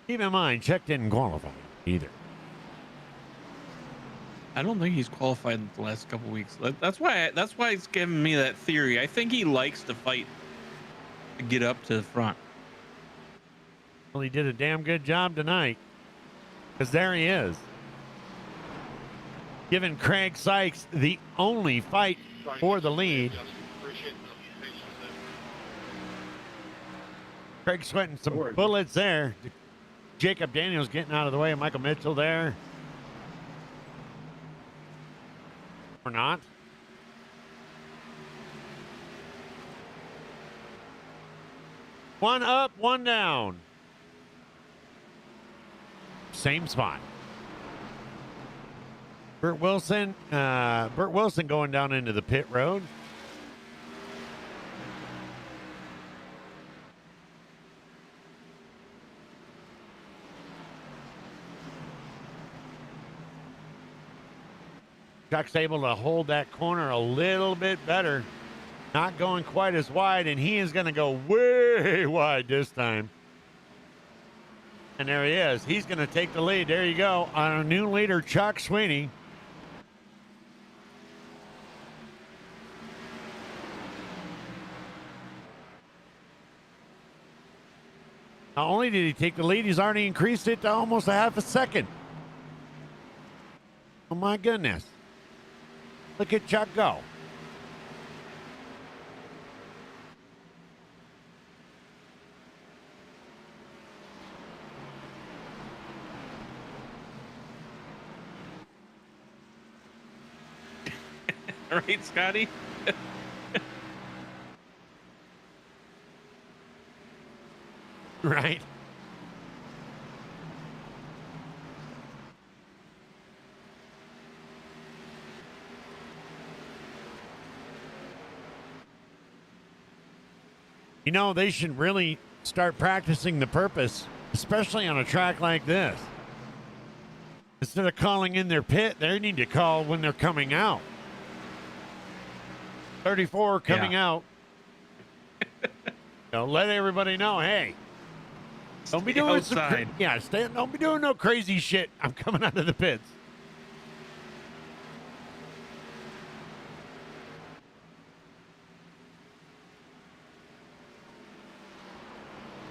Keep in mind, Chuck didn't qualify either. I don't think he's qualified in the last couple weeks. That's why it's giving me that theory. I think he likes to fight to get up to the front. Well, he did a damn good job tonight. Because there he is. Giving Craig Sykes the only fight for the lead. Appreciate the patience there. Craig sweating some bullets there. Jacob Daniels getting out of the way of Michael Mitchell there. Or not. One up, one down. Same spot. Burt Wilson going down into the pit road. Chuck's able to hold that corner a little bit better. Not going quite as wide, and he is going to go way wide this time. And there he is. He's going to take the lead. There you go. On our new leader, Chuck Sweeney. Not only did he take the lead, he's already increased it to almost a half a second. Oh, my goodness. Look at Chuck go. Right, Scotty? Right. You know, they should really start practicing the purpose, especially on a track like this. Instead of calling in their pit, they need to call when they're coming out. 34 coming out. Let everybody know, hey, don't be doing outside. Don't be doing no crazy shit. I'm coming out of the pits.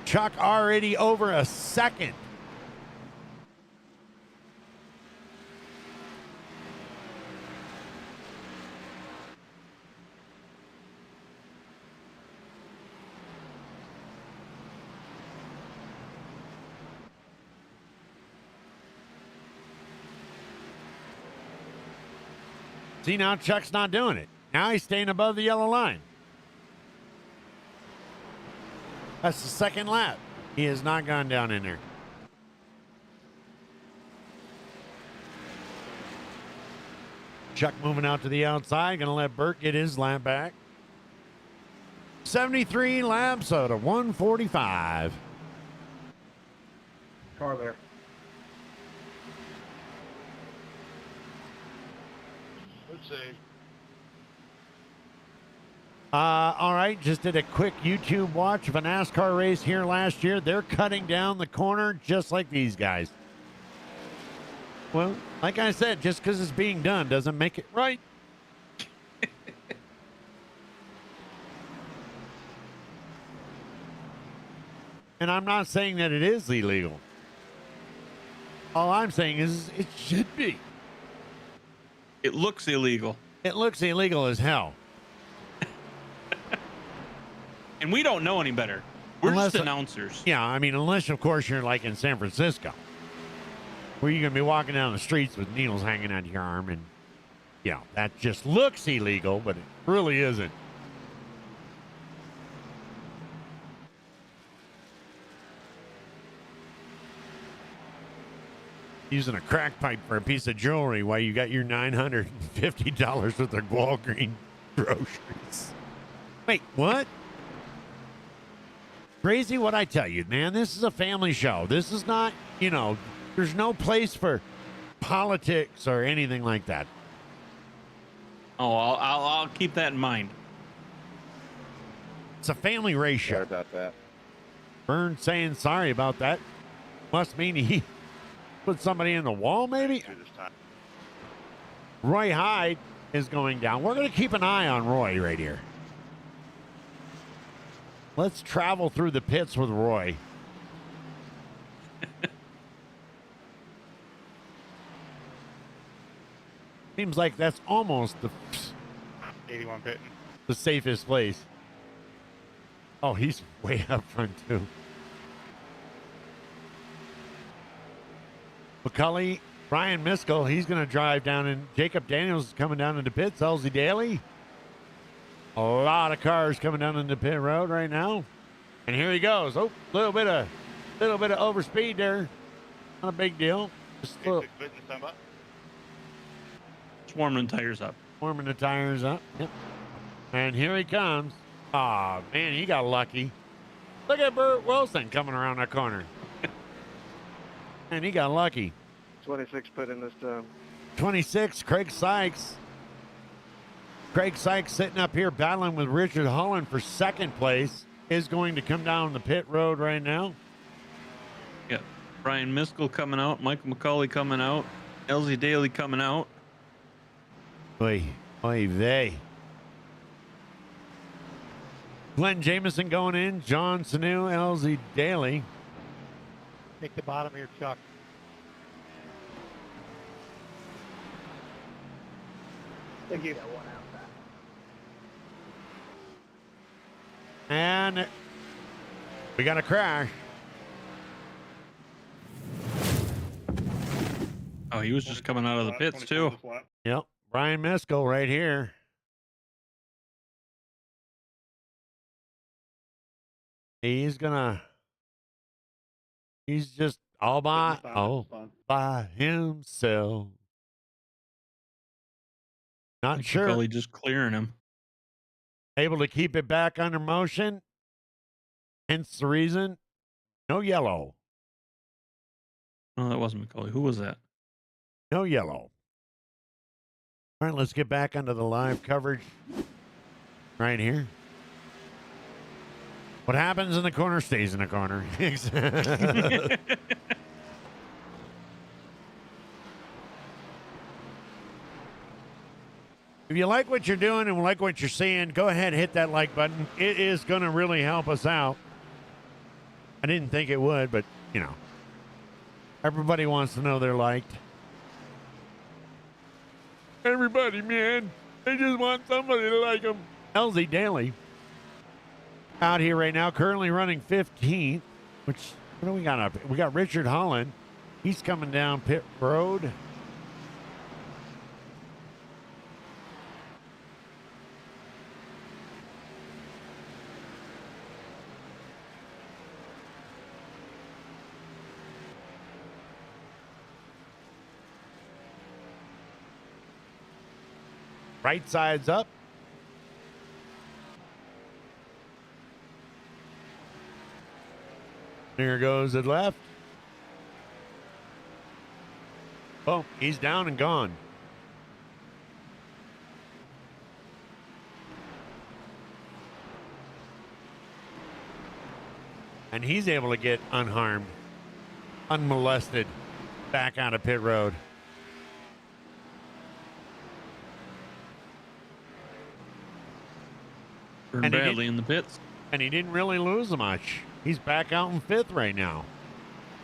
Chuck already over a second. See, now Chuck's not doing it. Now he's staying above the yellow line. That's the second lap. He has not gone down in there. Chuck moving out to the outside. Going to let Burt get his lap back. 73 laps out of 145. Car there. Let's see. All right, just did a quick YouTube watch of a NASCAR race here last year. They're cutting down the corner just like these guys. Well, like I said, just because it's being done doesn't make it right. And I'm not saying that it is illegal. All I'm saying is it should be. It looks illegal. It looks illegal as hell. And we don't know any better. We're Unless- just announcers. Yeah, I mean, unless, of course, you're like in San Francisco, where you're going to be walking down the streets with needles hanging out your arm, and, yeah, that just looks illegal, but it really isn't. Using a crack pipe for a piece of jewelry while you got your $950 worth of Walgreens groceries. Wait, what? Crazy what I tell you, man. This is a family show. This is not, there's no place for politics or anything like that. Oh, I'll keep that in mind. It's a family race Sorry show. about that. Vern saying sorry about that. Must mean he put somebody in the wall, maybe? Do this time. Roy Hyde is going down. We're going to keep an eye on Roy right here. Let's travel through the pits with Roy. Seems like that's almost 81 pitting. the safest place. Oh, he's way up front, too. McCulley, Brian Miskell, he's going to drive down, and Jacob Daniels is coming down into pits. Elsie Daly. A lot of cars coming down into pit road right now. And here he goes. Oh, little bit of overspeed there. Not a big deal. Just a little, 86 pitting this time up. It's warming the tires up. warming the tires up. Yep. And here he comes. Oh, man, he got lucky. Look at Burt Wilson coming around that corner. And he got lucky. 26 put in this time. 26, Craig Sykes. Craig Sykes sitting up here battling with Richard Holland for second place is going to come down the pit road right now. Yeah. Brian Miskell coming out. Michael McCauley coming out. LZ Daly coming out. Oy vey. Glenn Jameson going in. John Sanu, LZ Daly. Take the bottom here, Chuck. Thank you. And we got a crash. Oh, he was just coming out of the pits, too. Yep. Brian Miskell right here. He's just all by himself. Not sure. McCauley just clearing him. Able to keep it back under motion. Hence the reason. No yellow. Oh, that wasn't McCauley. Who was that? No yellow. All right, let's get back onto the live coverage right here. What happens in the corner stays in the corner. If you like what you're doing and like what you're seeing, go ahead and hit that like button. It is going to really help us out. I didn't think it would, but, you know, everybody wants to know they're liked. Everybody, man. They just want somebody to like them. LZ Daly out here right now, currently running 15th, which, what do we got up? We got Richard Holland. He's coming down pit road. Right side's up. There goes the left. Oh, he's down and gone. And he's able to get unharmed, unmolested, back out of pit road. Burned badly in the pits. And he didn't really lose much. He's back out in 5th right now.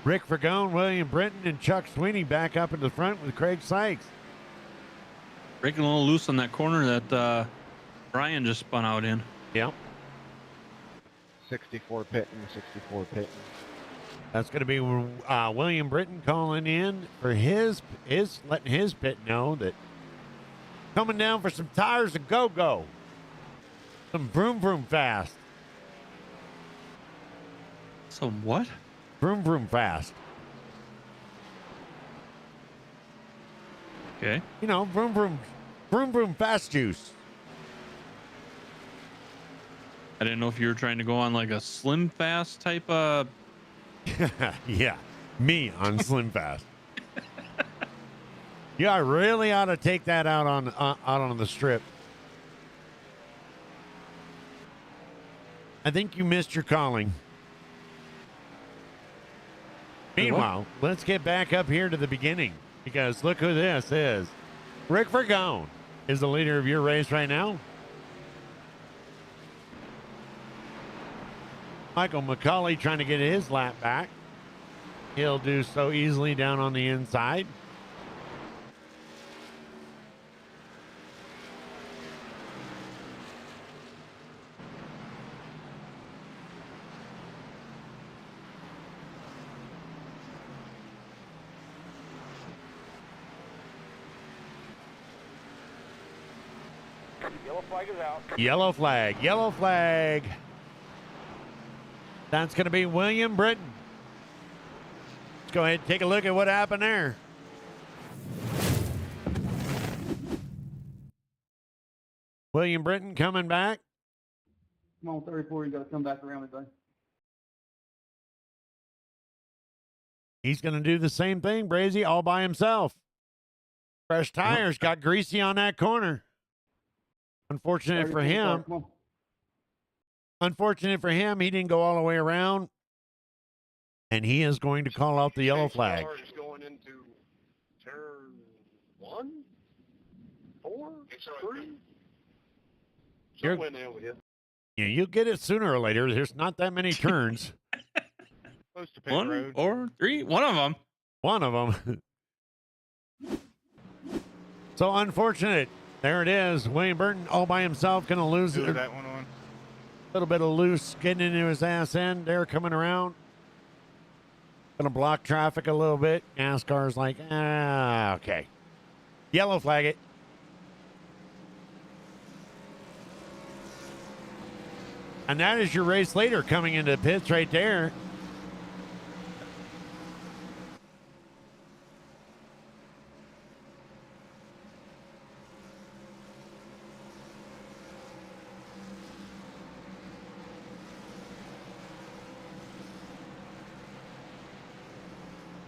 Rick Fergone, William Britton, and Chuck Sweeney back up in the front with Craig Sykes. Breaking a little loose on that corner that Brian just spun out in. Yep. 64 pitting, 64 pitting. That's going to be William Britton calling in for his letting his pit know that coming down for some tires to go. Some vroom fast. Some what? Vroom fast. Okay. You know, vroom fast juice. I didn't know if you were trying to go on like a slim fast type of. Yeah, me on slim fast. Yeah, I really ought to take that out on the strip. I think you missed your calling. Meanwhile, let's get back up here to the beginning, because look who this is. Rick Fergone is the leader of your race right now. Michael McCauley trying to get his lap back. He'll do so easily down on the inside. Yellow flag is out. Yellow flag. That's going to be William Britton. Let's go ahead and take a look at what happened there. William Britton coming back. Come on, 34, you got to come back around me, buddy. He's going to do the same thing, Brazy, all by himself. Fresh tires got greasy on that corner. Unfortunate for 34 car, him. come on. Unfortunate for him, he didn't go all the way around. And he is going to call out the yellow flag. Cars going into turn 1, 4, 3. You're- Somewhere in there with you. Yeah, you'll get it sooner or later. There's not that many turns. Close to pit 1 road. or 3, one of them. One of them. So unfortunate. There it is. William Burton all by himself, going to lose Who a was that one on? little bit of loose getting into his ass end. They're coming around. Going to block traffic a little bit. NASCAR's like, okay. Yellow flag it. And that is your race leader coming into the pits right there.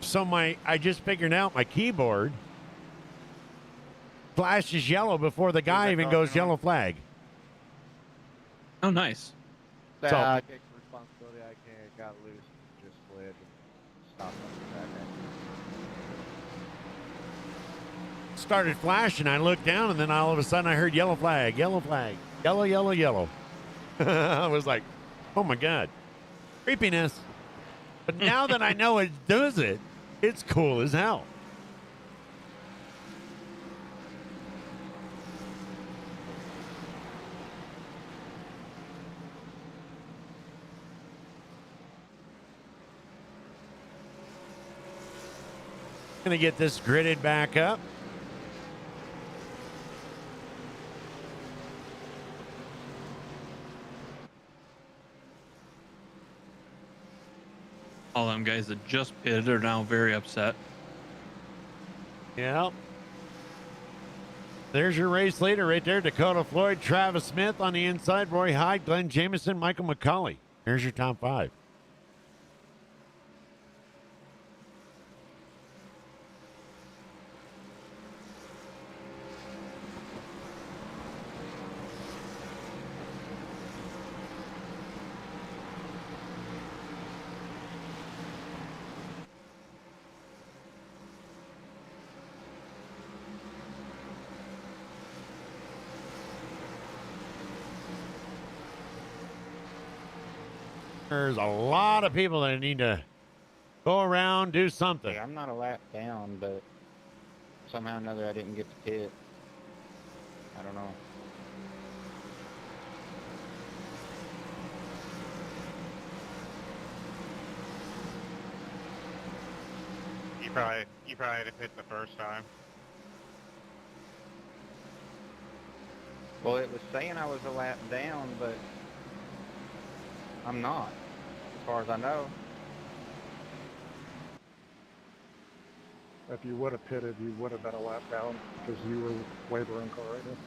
So I just figured out my keyboard flashes yellow before the guy even goes yellow flag. Oh, nice. So- I take responsibility. I can't got loose, just slid, and stopped on the track. Started flashing. I looked down, and then all of a sudden I heard yellow flag, yellow, yellow, yellow. I was like, oh my God, creepiness. But now that I know it does it, it's cool as hell. Gonna get this gridded back up. All them guys that just pitted are now very upset. Yeah. There's your race leader right there. Dakota Floyd, Travis Smith on the inside, Roy Hyde, Glenn Jameson, Michael McCauley. Here's your top 5. There's a lot of people that need to go around, do something. Hey, I'm not a lap down, but somehow or another I didn't get to pit. I don't know. You probably had to hit the first time. Well, it was saying I was a lap down, but I'm not, as far as I know. If you would have pitted, you would have been a lap down because you were laboring car right now.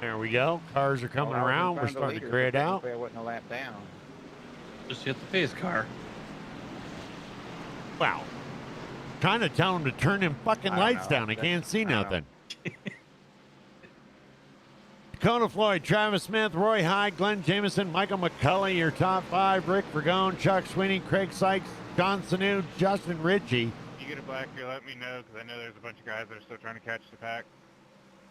There we go. Cars are coming Well, I was in around. front We're of the starting to leader, grid but out. technically I wasn't a lap down. Just hit the pace car. Wow. Trying to tell him to turn them fucking I don't lights know. down. He can't see I don't know. nothing. Dakota Floyd, Travis Smith, Roy Hyde, Glenn Jameson, Michael McCulley, your top 5. Rick Vergone, Chuck Sweeney, Craig Sykes, John Sanu, Justin Ritchie. You get it back here, let me know, because I know there's a bunch of guys that are still trying to catch the pack.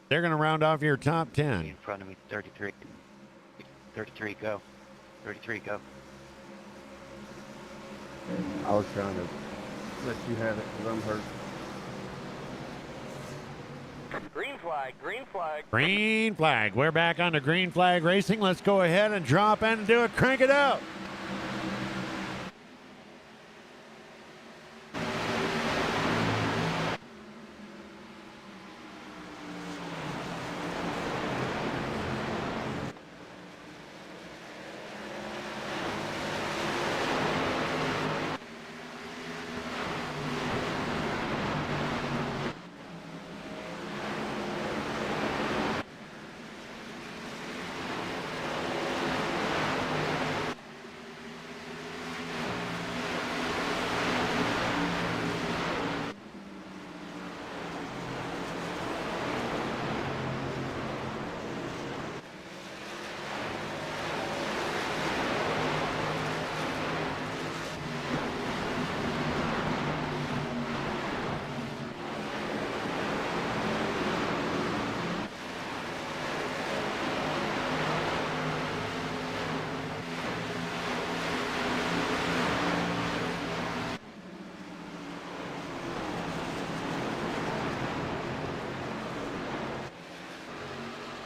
They're going to round off your top 10. In front of me, 33. 33, go. 33, go. I was trying to let you have it because I'm hurt. Green flag, green flag. Green flag. We're back on the green flag racing. Let's go ahead and drop in and do it. Crank it up.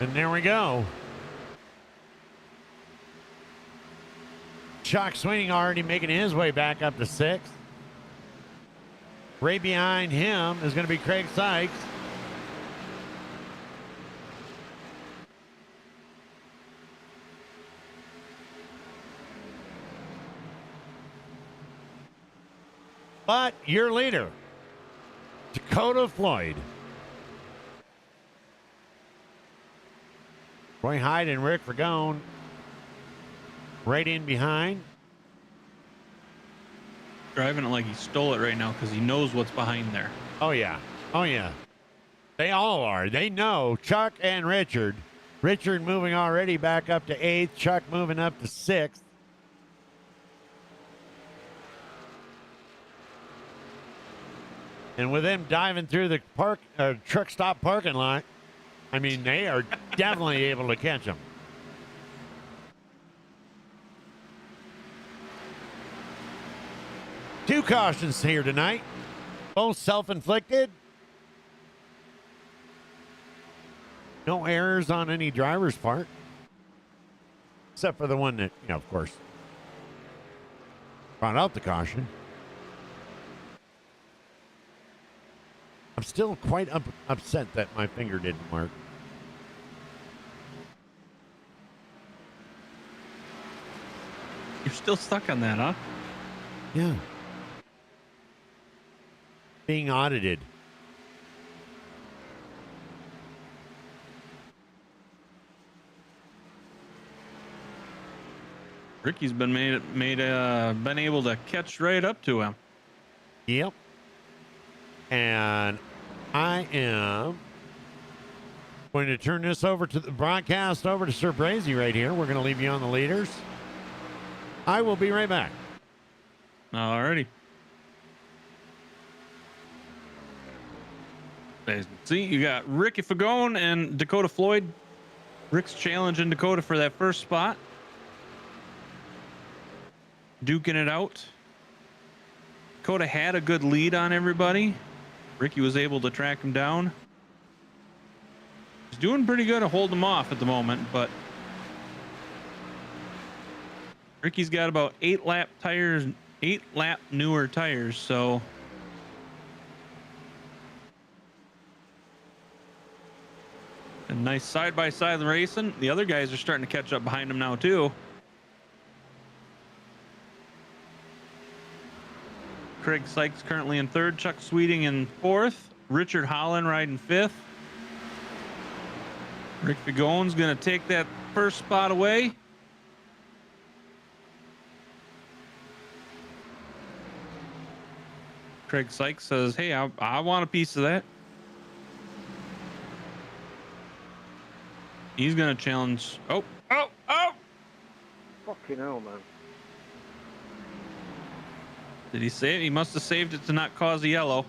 And there we go. Chuck Sweeney already making his way back up to 6th. Right behind him is going to be Craig Sykes. But your leader, Dakota Floyd. Roy Hyde and Rick Vergone right in behind. Driving it like he stole it right now because he knows what's behind there. Oh, yeah. Oh, yeah. They all are. They know. Chuck and Richard. Richard moving already back up to 8th. Chuck moving up to 6th. And with them diving through the truck stop parking lot, I mean, they are definitely able to catch them. Two cautions here tonight, both self-inflicted. No errors on any driver's part, except for the one that, of course, brought out the caution. I'm still quite upset that my finger didn't work. You're still stuck on that, huh? Yeah. Being audited. Ricky's been been able to catch right up to him. Yep. And I am going to turn this over to the broadcast over to Sir Brazy right here. We're going to leave you on the leaders. I will be right back. Alrighty. See, you got Ricky Fagone and Dakota Floyd. Rick's challenging Dakota for that first spot. Duking it out. Dakota had a good lead on everybody. Ricky was able to track him down. He's doing pretty good to hold him off at the moment, but Ricky's got about 8 lap newer tires, so a nice side-by-side racing. The other guys are starting to catch up behind him now too. Craig Sykes currently in 3rd, Chuck Sweeting in 4th, Richard Holland riding 5th. Rick Fagone's going to take that first spot away. Craig Sykes says, hey, I want a piece of that. He's going to challenge. Oh! Fucking hell, man. Did he save? He must have saved it to not cause a yellow.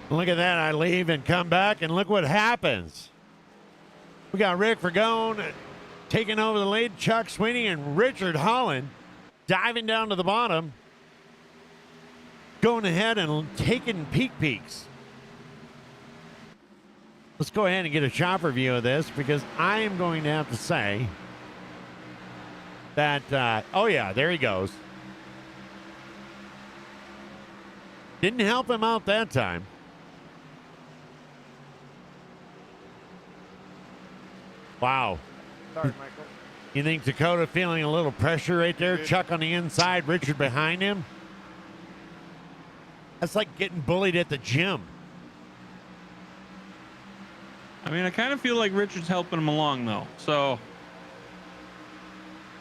Look at that. I leave and come back, and look what happens. We got Rick Vergone taking over the lead, Chuck Sweeney and Richard Holland diving down to the bottom, going ahead and taking peeks. Let's go ahead and get a chopper view of this, because I am going to have to say that, oh yeah, there he goes. Didn't help him out that time. Wow. Sorry, Michael. You think Dakota feeling a little pressure right there? Chuck on the inside, Richard behind him. That's like getting bullied at the gym. I mean, I kind of feel like Richard's helping him along, though. So,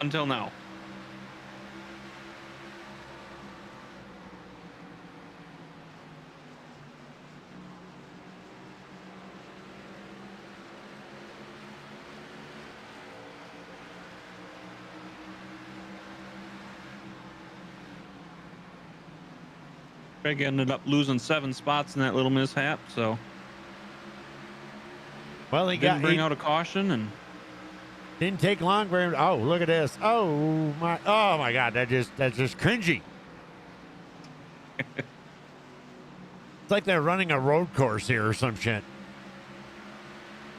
until now. Craig ended up losing 7 spots in that little mishap, so well, he didn't bring out a caution, and Didn't take long for him. Oh, look at this. Oh my God. That's just cringy. It's like they're running a road course here or some shit.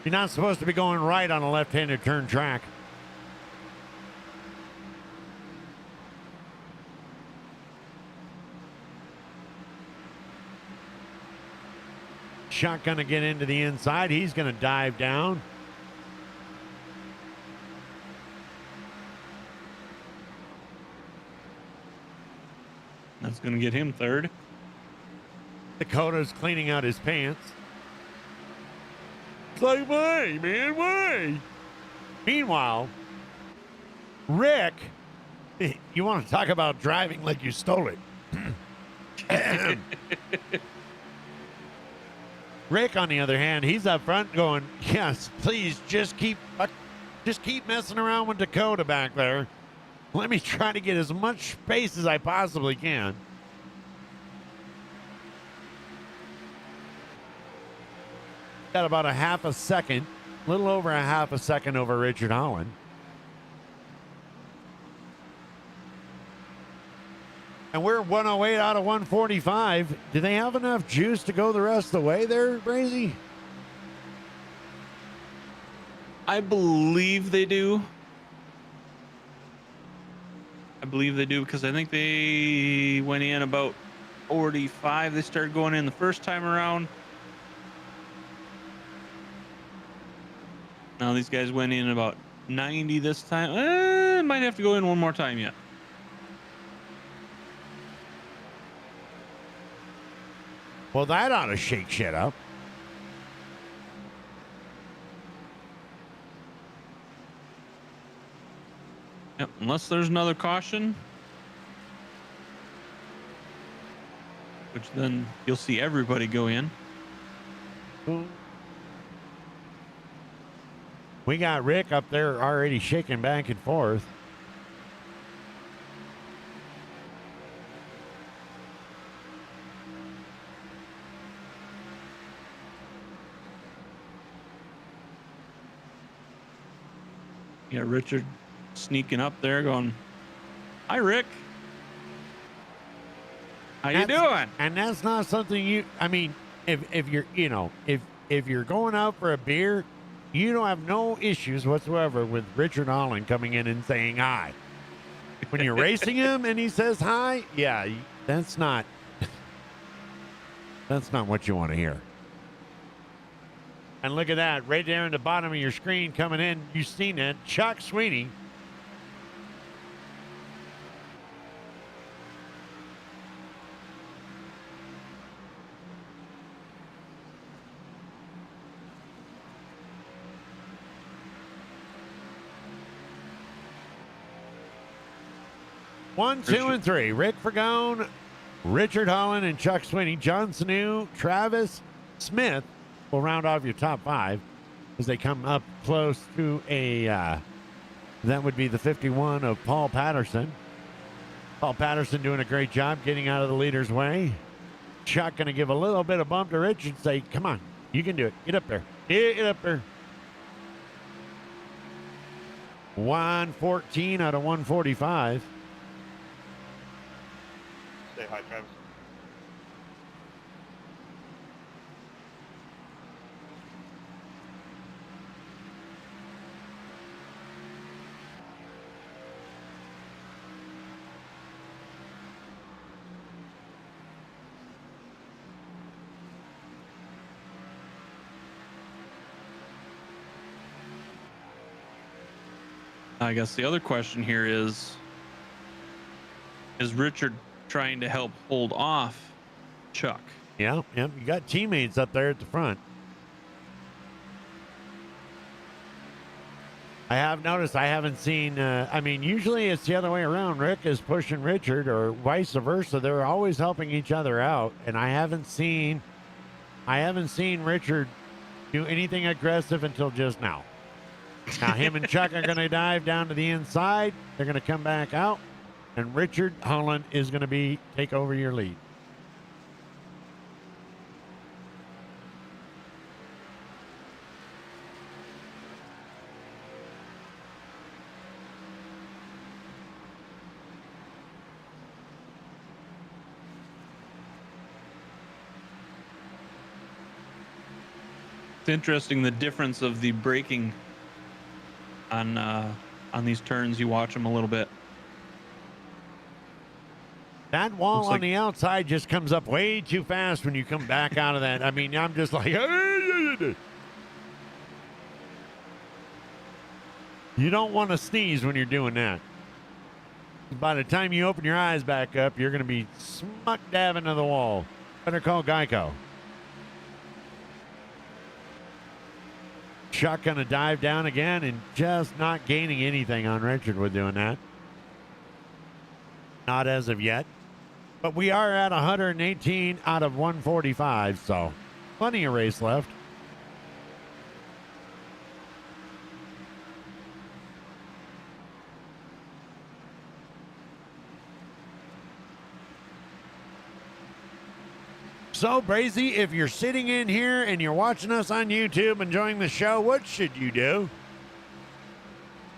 You're not supposed to be going right on a left-handed turn track. Chuck gonna get into the inside. He's gonna dive down. That's going to get him third. Dakota's cleaning out his pants. It's like, why, man, why? Meanwhile, Rick, you want to talk about driving like you stole it. Rick, on the other hand, he's up front going, yes, please just keep messing around with Dakota back there. Let me try to get as much space as I possibly can. Got about a half a second, a little over a half a second over Richard Holland. And we're 108 out of 145. Do they have enough juice to go the rest of the way there, Brazy? I believe they do. I believe they do because I think they went in about 45. They started going in the first time around. Now these guys went in about 90 this time. Might have to go in one more time yet. Well, that ought to shake shit up. Yep, unless there's another caution. Which then you'll see everybody go in. We got Rick up there already shaking back and forth. Yeah, Richard sneaking up there going, hi, Rick. How you doing? And that's not something I mean, if you're, if you're going out for a beer, you don't have no issues whatsoever with Richard Holland coming in and saying hi. When you're racing him and he says hi, yeah, that's not what you want to hear. And look at that, right there in the bottom of your screen coming in. You've seen it. Chuck Sweeney. One, two, and three. Rick Fergone, Richard Holland, and Chuck Sweeney. John Sanu, Travis Smith will round off your top five as they come up close to that would be the 51 of Paul Patterson. Paul Patterson doing a great job getting out of the leader's way. Chuck going to give a little bit of bump to Rich and say, come on, you can do it. Get up there. Get up there. 114 out of 145. Say hi, Travis. I guess the other question here is Richard trying to help hold off Chuck? Yeah, you got teammates up there at the front. I have noticed, I haven't seen, usually it's the other way around. Rick is pushing Richard or vice versa. They're always helping each other out. And I haven't seen Richard do anything aggressive until just now. Now him and Chuck are going to dive down to the inside. They're going to come back out. And Richard Holland is going to take over your lead. interesting the difference of the braking on these turns. You watch them a little bit. That wall Looks on like- the outside just comes up way too fast when you come back out of that. I mean, I'm just like, you don't want to sneeze when you're doing that. By the time you open your eyes back up, you're going to be smuck dab into the wall. Better call Geico. Chuck going to dive down again and just not gaining anything on Richard with doing that. Not as of yet. But we are at 118 out of 145, so plenty of race left. So, Brazy, if you're sitting in here and you're watching us on YouTube enjoying the show, what should you do?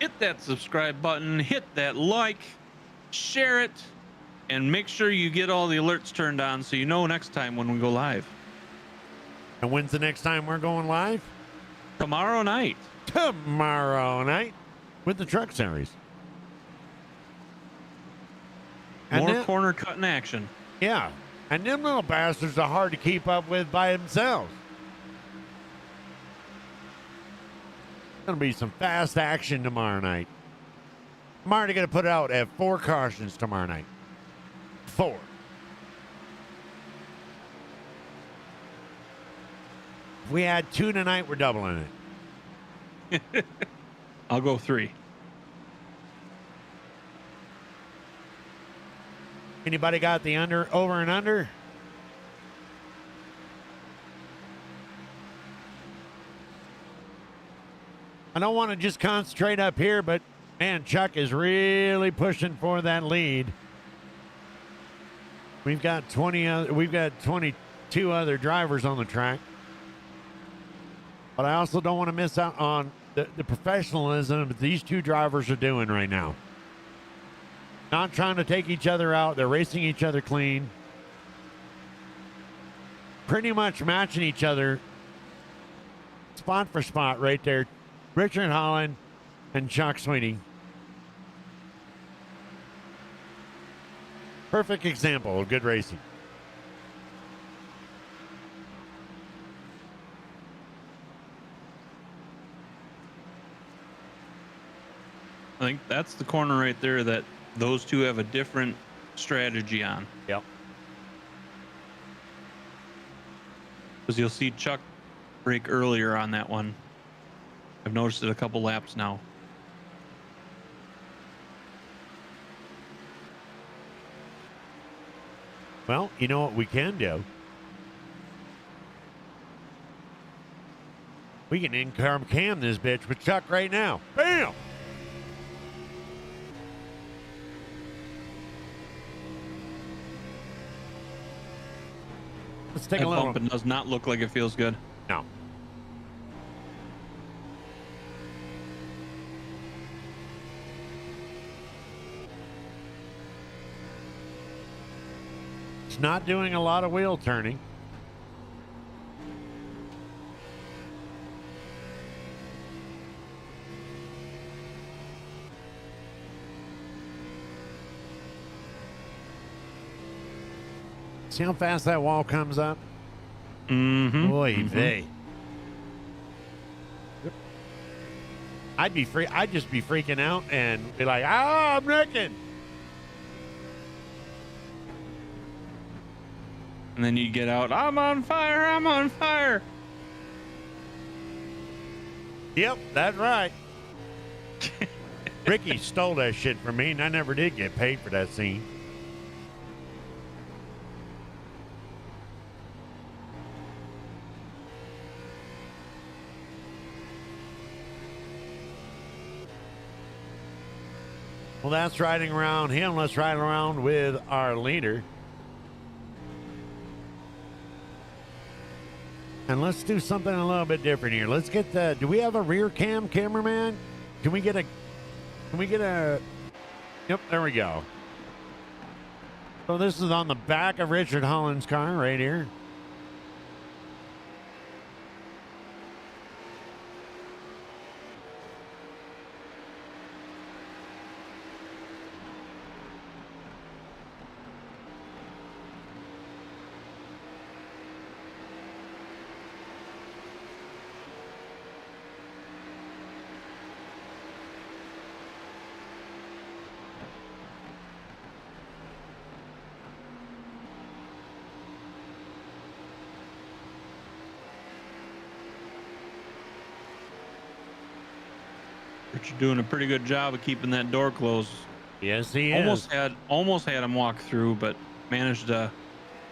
Hit that subscribe button, hit that like, share it, and make sure you get all the alerts turned on so you know next time when we go live. And when's the next time we're going live? Tomorrow night. Tomorrow night with the Truck Series. And More then- corner cutting action. Yeah. And them little bastards are hard to keep up with by themselves. Gonna be some fast action tomorrow night. I'm already gonna put it out at 4 cautions tomorrow night. 4. If we had 2 tonight, we're doubling it. I'll go 3. Anybody got the over and under? I don't want to just concentrate up here, but man, Chuck is really pushing for that lead. We've got 22 other drivers on the track. But I also don't want to miss out on the professionalism that these 2 drivers are doing right now. Not trying to take each other out. They're racing each other clean. Pretty much matching each other spot for spot right there. Richard Holland and Chuck Sweeney. Perfect example of good racing. I think that's the corner right there that those 2 have a different strategy on. Yep. Because you'll see Chuck brake earlier on that one. I've noticed it a couple laps now. Well, you know what we can do? We can in-car cam this bitch with Chuck right now. Bam! Let's take That a little. bump, it does not look like it feels good. No. It's not doing a lot of wheel turning. See how fast that wall comes up? Mm-hmm. Boy, vey. I'd just be freaking out and be like, I'm wrecking. And then you get out, I'm on fire, I'm on fire. Yep, that's right. Ricky stole that shit from me, and I never did get paid for that scene. Well, that's riding around him. Let's ride around with our leader. And let's do something a little bit different here. Let's get the, do we have a rear cam cameraman? Can we get a, yep, there we go. So this is on the back of Richard Holland's car right here. Richard doing a pretty good job of keeping that door closed. Yes, he Almost is. had him walk through, but managed to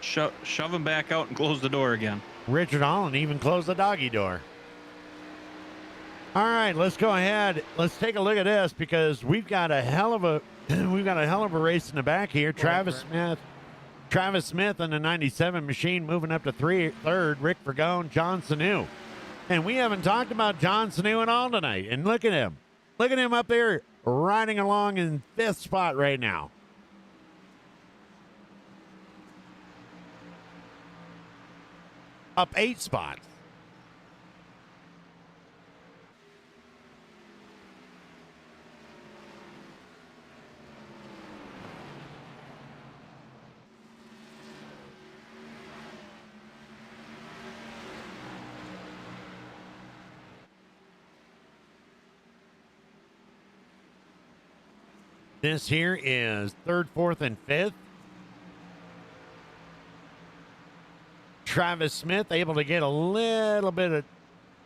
shove him back out and close the door again. Richard Holland even closed the doggy door. All right, let's go ahead. Let's take a look at this because we've got a hell of a race in the back here. Travis Smith in the 97 machine moving up to third. Rick Vergone, John Sanu. And we haven't talked about John Sanu at all tonight. And look at him. Look at him up there riding along in 5th spot right now. Up 8 spots. This here is 3rd, 4th, and 5th. Travis Smith able to get a little bit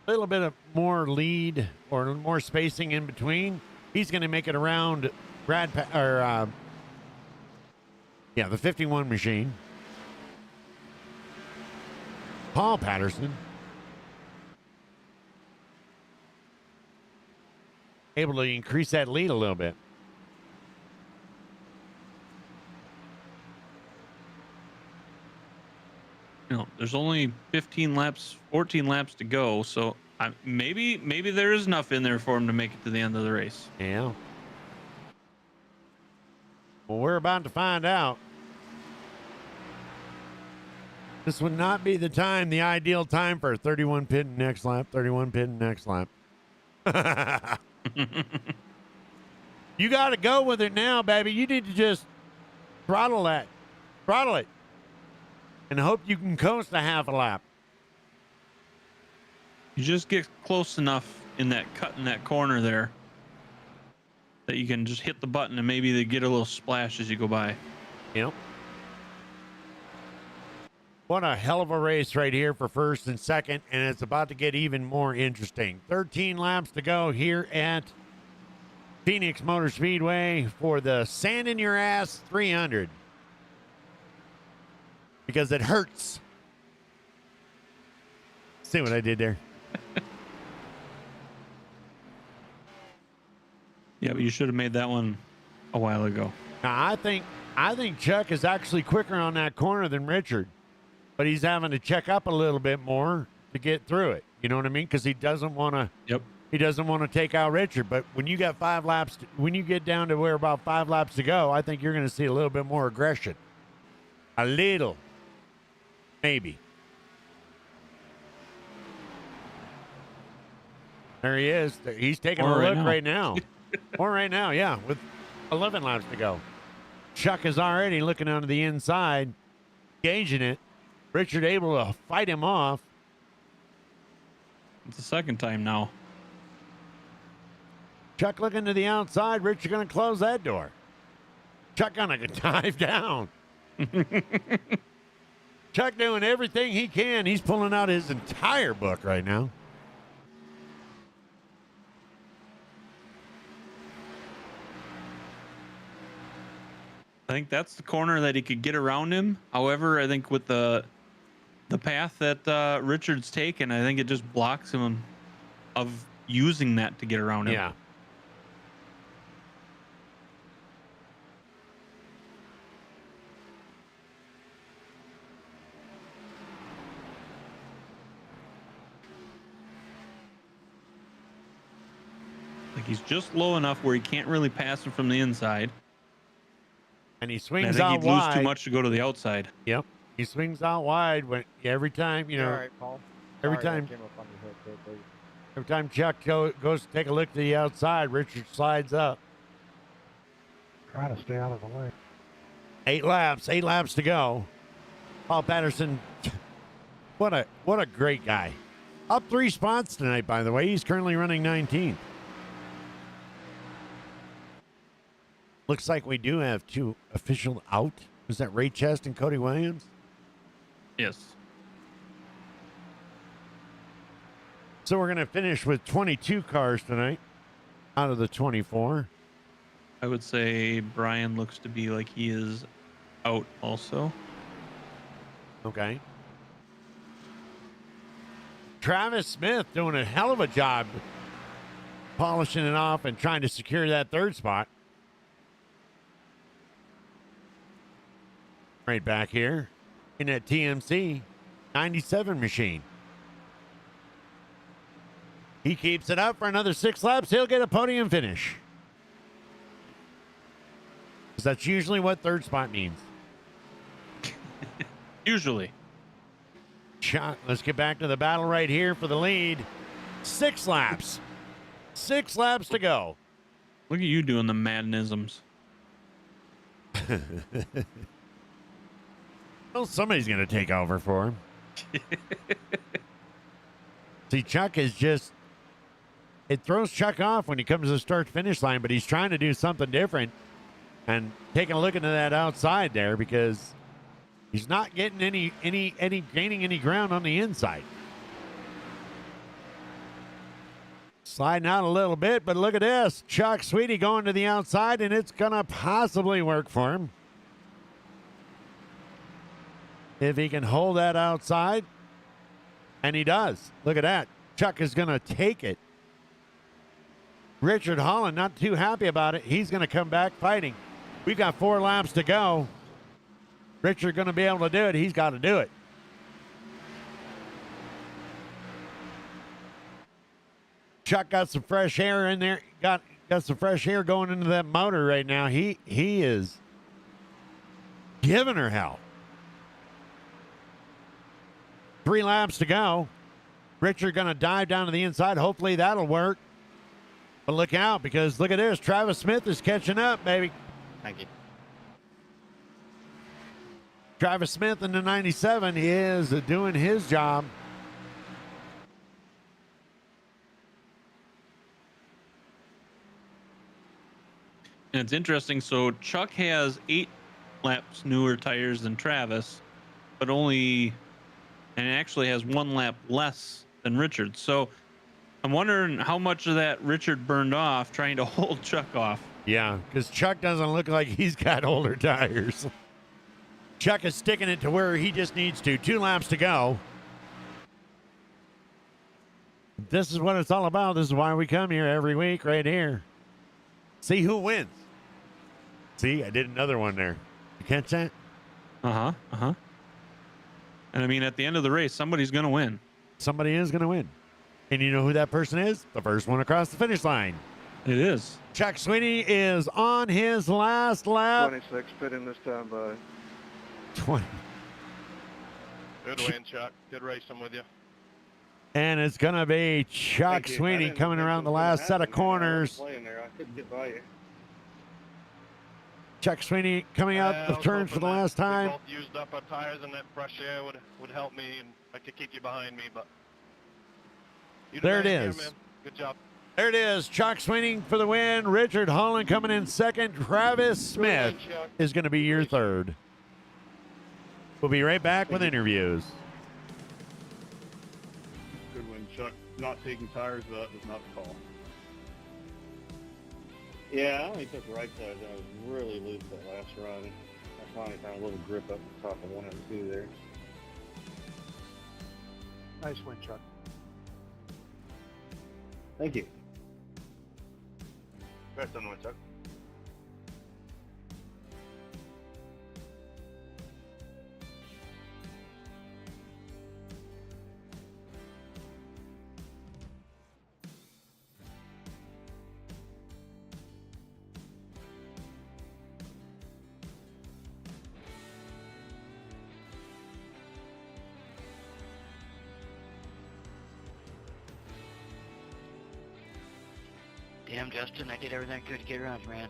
of more lead or more spacing in between. He's going to make it around the 51 machine. Paul Patterson able to increase that lead a little bit. You know, there's only 14 laps to go, so maybe there is enough in there for him to make it to the end of the race. Yeah. Well, we're about to find out. This would not be the ideal time for 31 pitting next lap, 31 pitting next lap. You got to go with it now, baby. You need to just throttle it, and hope you can coast a half a lap. You just get close enough in that cut in that corner there that you can just hit the button and maybe they get a little splash as you go by. Yep. What a hell of a race right here for 1st and 2nd, and it's about to get even more interesting. 13 laps to go here at Phoenix Motor Speedway for the Sand in Your Ass 300. Because it hurts. See what I did there? Yeah, but you should have made that one a while ago. Now, I think Chuck is actually quicker on that corner than Richard, but he's having to check up a little bit more to get through it. You know what I mean? Because he doesn't want to. Yep. He doesn't want to take out Richard. But when you got 5 laps, when you get down to where about 5 laps to go, I think you're going to see a little bit more aggression. A little, maybe. There he is. He's taking a look right now. Or right now, yeah, with 11 laps to go. Chuck is already looking onto the inside, gauging it. Richard able to fight him off. It's the second time now. Chuck looking to the outside. Richard going to close that door. Chuck going to dive down. Chuck doing everything he can. He's pulling out his entire book right now. I think that's the corner that he could get around him. However, I think with the path that Richard's taken, I think it just blocks him of using that to get around him. Yeah. Like he's just low enough where he can't really pass him from the inside. And he And swings I out think he'd wide. lose too much to go to the outside. Yep. He swings out wide when every time, you know, All right, Paul. every Sorry, I time came up on your head there, buddy. every time Chuck goes to take a look to the outside, Richard slides up. Try to stay out of the way. 8 laps to go. Paul Patterson, what a great guy. Up 3 spots tonight, by the way. He's currently running 19th. Looks like we do have 2 officials out. Was that Ray Chest and Cody Williams? Yes. So we're going to finish with 22 cars tonight. out of the 24. I would say Brian looks to be like he is out also. Okay. Travis Smith doing a hell of a job polishing it off and trying to secure that third spot. Right back here in that TMC 97 machine. He keeps it up for another 6 laps. He'll get a podium finish. 'Cause that's usually what third spot means. Usually. Shot. Let's get back to the battle right here for the lead. 6 laps. 6 laps to go. Look at you doing the Maddenisms. Well, somebody's going to take over for him. See, Chuck is just... It throws Chuck off when he comes to the start-finish line, but he's trying to do something different and taking a look into that outside there because he's not getting gaining any ground on the inside. Sliding out a little bit, but look at this. Chuck Sweetie going to the outside, and it's going to possibly work for him. If he can hold that outside, and he does. Look at that. Chuck is going to take it. Richard Holland not too happy about it. He's going to come back fighting. We've got 4 laps to go. Richard going to be able to do it. He's got to do it. Chuck got some fresh air in there. Got some fresh air going into that motor right now. He is giving her hell. 3 laps to go. Richard going to dive down to the inside. Hopefully that'll work. But look out, because look at this. Travis Smith is catching up, baby. Thank you. Travis Smith in the 97 is doing his job. And it's interesting. So Chuck has 8 laps newer tires than Travis, but actually has 1 lap less than Richard. So I'm wondering how much of that Richard burned off trying to hold Chuck off. Yeah, because Chuck doesn't look like he's got older tires. Chuck is sticking it to where he just needs to. 2 laps to go. This is what it's all about. This is why we come here every week right here. See who wins. See, I did another one there. You catch that? Uh-huh. And I mean, at the end of the race, somebody's going to win. Somebody is going to win. And you know who that person is? The first one across the finish line. It is. Chuck Sweeney is on his last lap. 26, fit in this time, bud. 20. Good win, Chuck. Good racing with you. And it's going to be Chuck Thank you. I Sweeney didn't coming think around the this was gonna last set of happen, man. I was corners. playing there. I couldn't get by you. Chuck Sweeney coming out I the was turns for hoping the that last time. We both used up our tires and that fresh air would help me and I could keep you behind me, but you There it did here, is. man. Good job. There it is. Chuck Sweeney for the win. Richard Holland coming in second. Travis Smith Good win, Chuck. is going to be your third. We'll be right back with interviews. Good win, Chuck. Not taking tires, that was not the call. Yeah, I only took right tires. I was really loose that last run. I finally found a little grip up the top of 1 and 2 there. Nice win, Chuck. Thank you. Best on one, Chuck. Damn, Justin, I did everything I could to get around you, man.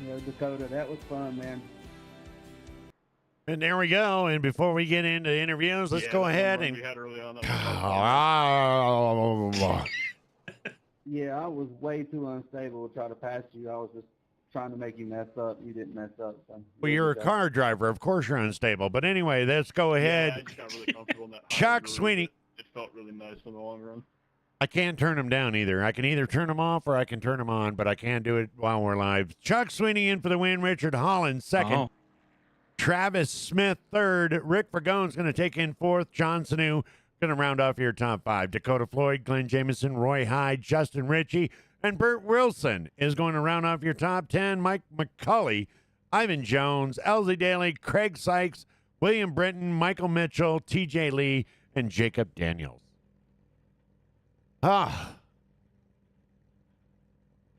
Yeah, Dakota, that was fun, man. And there we go. And before we get into interviews, let's Yeah, go the ahead one and. we had early on, that was Yeah, I was way too unstable to try to pass you. I was just trying to make you mess up. You didn't mess up. So Well, you're a car driver. Of course you're unstable. But anyway, let's go Yeah, I ahead. just got really comfortable in that high Chuck groove. Sweeney. It felt really nice in the long run. I can't turn them down either. I can either turn them off or I can turn them on, but I can't do it while we're live. Chuck Sweeney in for the win. Richard Holland second. Oh. Travis Smith third. Rick Vergone's going to take in fourth. John Sanu going to round off your top five. Dakota Floyd, Glenn Jameson, Roy Hyde, Justin Ritchie, and Bert Wilson is going to round off your top 10. Mike McCulley, Ivan Jones, Elsie Daly, Craig Sykes, William Britton, Michael Mitchell, TJ Lee, and Jacob Daniels.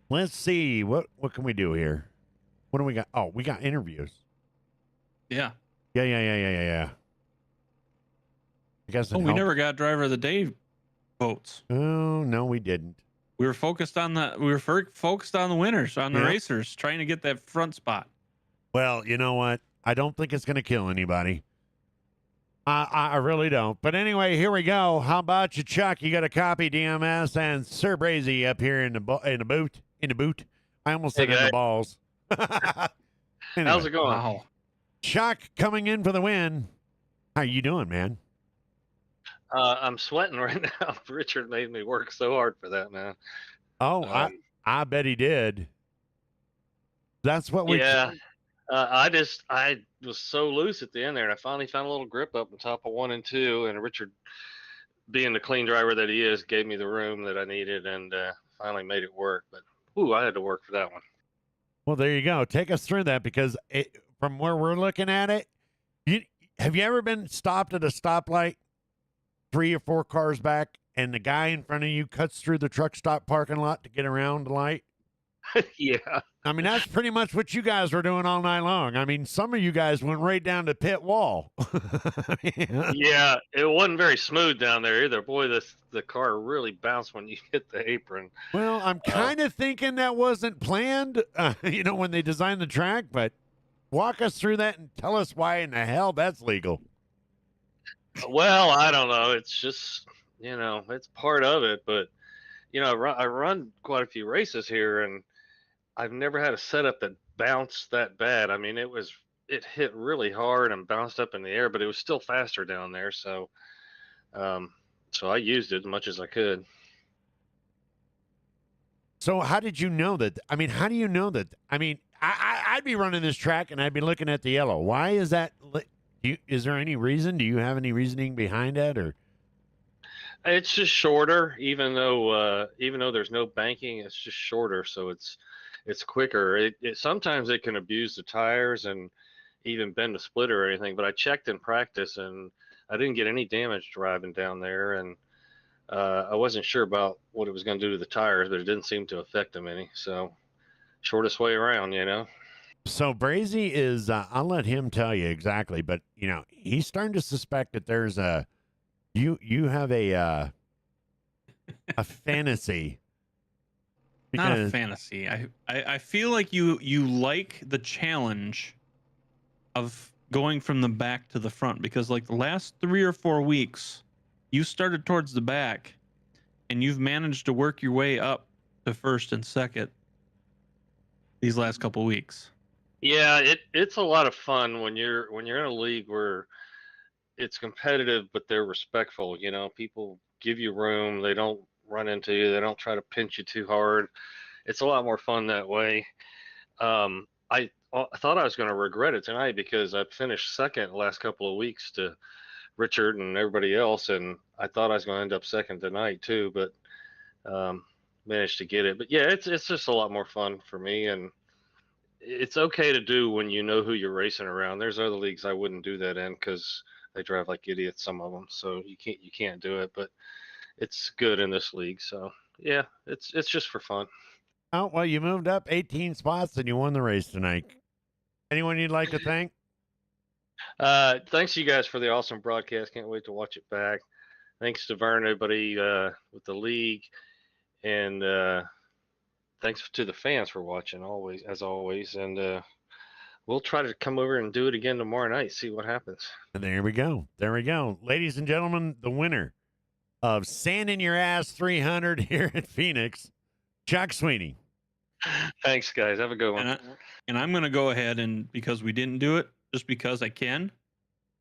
Let's see. What can we do here? What do we got? Oh, we got interviews. Yeah. Yeah. I guess Oh, we never got driver of the day votes. Oh, no, we didn't. We were focused on focused on the winners, on the Yeah. racers, trying to get that front spot. Well, you know what? I don't think it's going to kill anybody. I really don't. But anyway, here we go. How about you, Chuck? You got a copy, DMS, and Sir Brazy up here in the boot. I almost said in the balls. Anyway, How's it going? Wow. Chuck coming in for the win. How you doing, man? I'm sweating right now. Richard made me work so hard for that, man. Oh, I bet he did. That's what we. Yeah. I was so loose at the end there, and I finally found a little grip up on top of 1 and 2. And Richard, being the clean driver that he is, gave me the room that I needed, and finally made it work. But I had to work for that one. Well, there you go. Take us through that because from where we're looking at it, have you ever been stopped at a stoplight, 3 or 4 cars back, and the guy in front of you cuts through the truck stop parking lot to get around the light? Yeah. I mean, that's pretty much what you guys were doing all night long. I mean, some of you guys went right down to pit wall. Yeah, it wasn't very smooth down there either. Boy, the car really bounced when you hit the apron. Well, I'm kind of thinking that wasn't planned, when they designed the track, but walk us through that and tell us why in the hell that's legal. Well, I don't know. It's just, it's part of it. But, I run quite a few races here, and I've never had a setup that bounced that bad. I mean, it hit really hard and bounced up in the air, but it was still faster down there. So, so I used it as much as I could. So how did you know that? I mean, how do you know that? I mean, I'd be running this track and I'd be looking at the yellow. Why is that? Is there any reason? Do you have any reasoning behind that, or? It's just shorter, even though there's no banking, it's just shorter, so it's quicker. It sometimes it can abuse the tires and even bend the splitter or anything. But I checked in practice and I didn't get any damage driving down there, and I wasn't sure about what it was going to do to the tires, but it didn't seem to affect them any. So shortest way around, So Brazy is, I'll let him tell you exactly, but he's starting to suspect that there's you have a fantasy. Not a fantasy. I feel like you like the challenge of going from the back to the front, because like the last 3 or 4 weeks, you started towards the back and you've managed to work your way up to first and second these last couple weeks. Yeah, it's a lot of fun when you're in a league where it's competitive, but they're respectful. People give you room. They don't run into you. They don't try to pinch you too hard. It's a lot more fun that way. I thought I was going to regret it tonight because I finished second the last couple of weeks to Richard and everybody else, and I thought I was going to end up second tonight too, but managed to get it. But yeah, it's just a lot more fun for me, and it's okay to do when you know who you're racing around. There's other leagues I wouldn't do that in because they drive like idiots, some of them, so you can't do it. But it's good in this league, so yeah, it's just for fun. Oh, well, you moved up 18 spots and you won the race tonight. Anyone you'd like to thank? Thanks to you guys for the awesome broadcast. Can't wait to watch it back. Thanks to Vern, everybody with the league, and thanks to the fans for watching as always. And we'll try to come over and do it again tomorrow night, see what happens. And there we go. Ladies and gentlemen, the winner of Sand in Your Ass 300 here at Phoenix, Chuck Sweeney. Thanks, guys. Have a good one. And I'm going to go ahead and because we didn't do it, just because I can,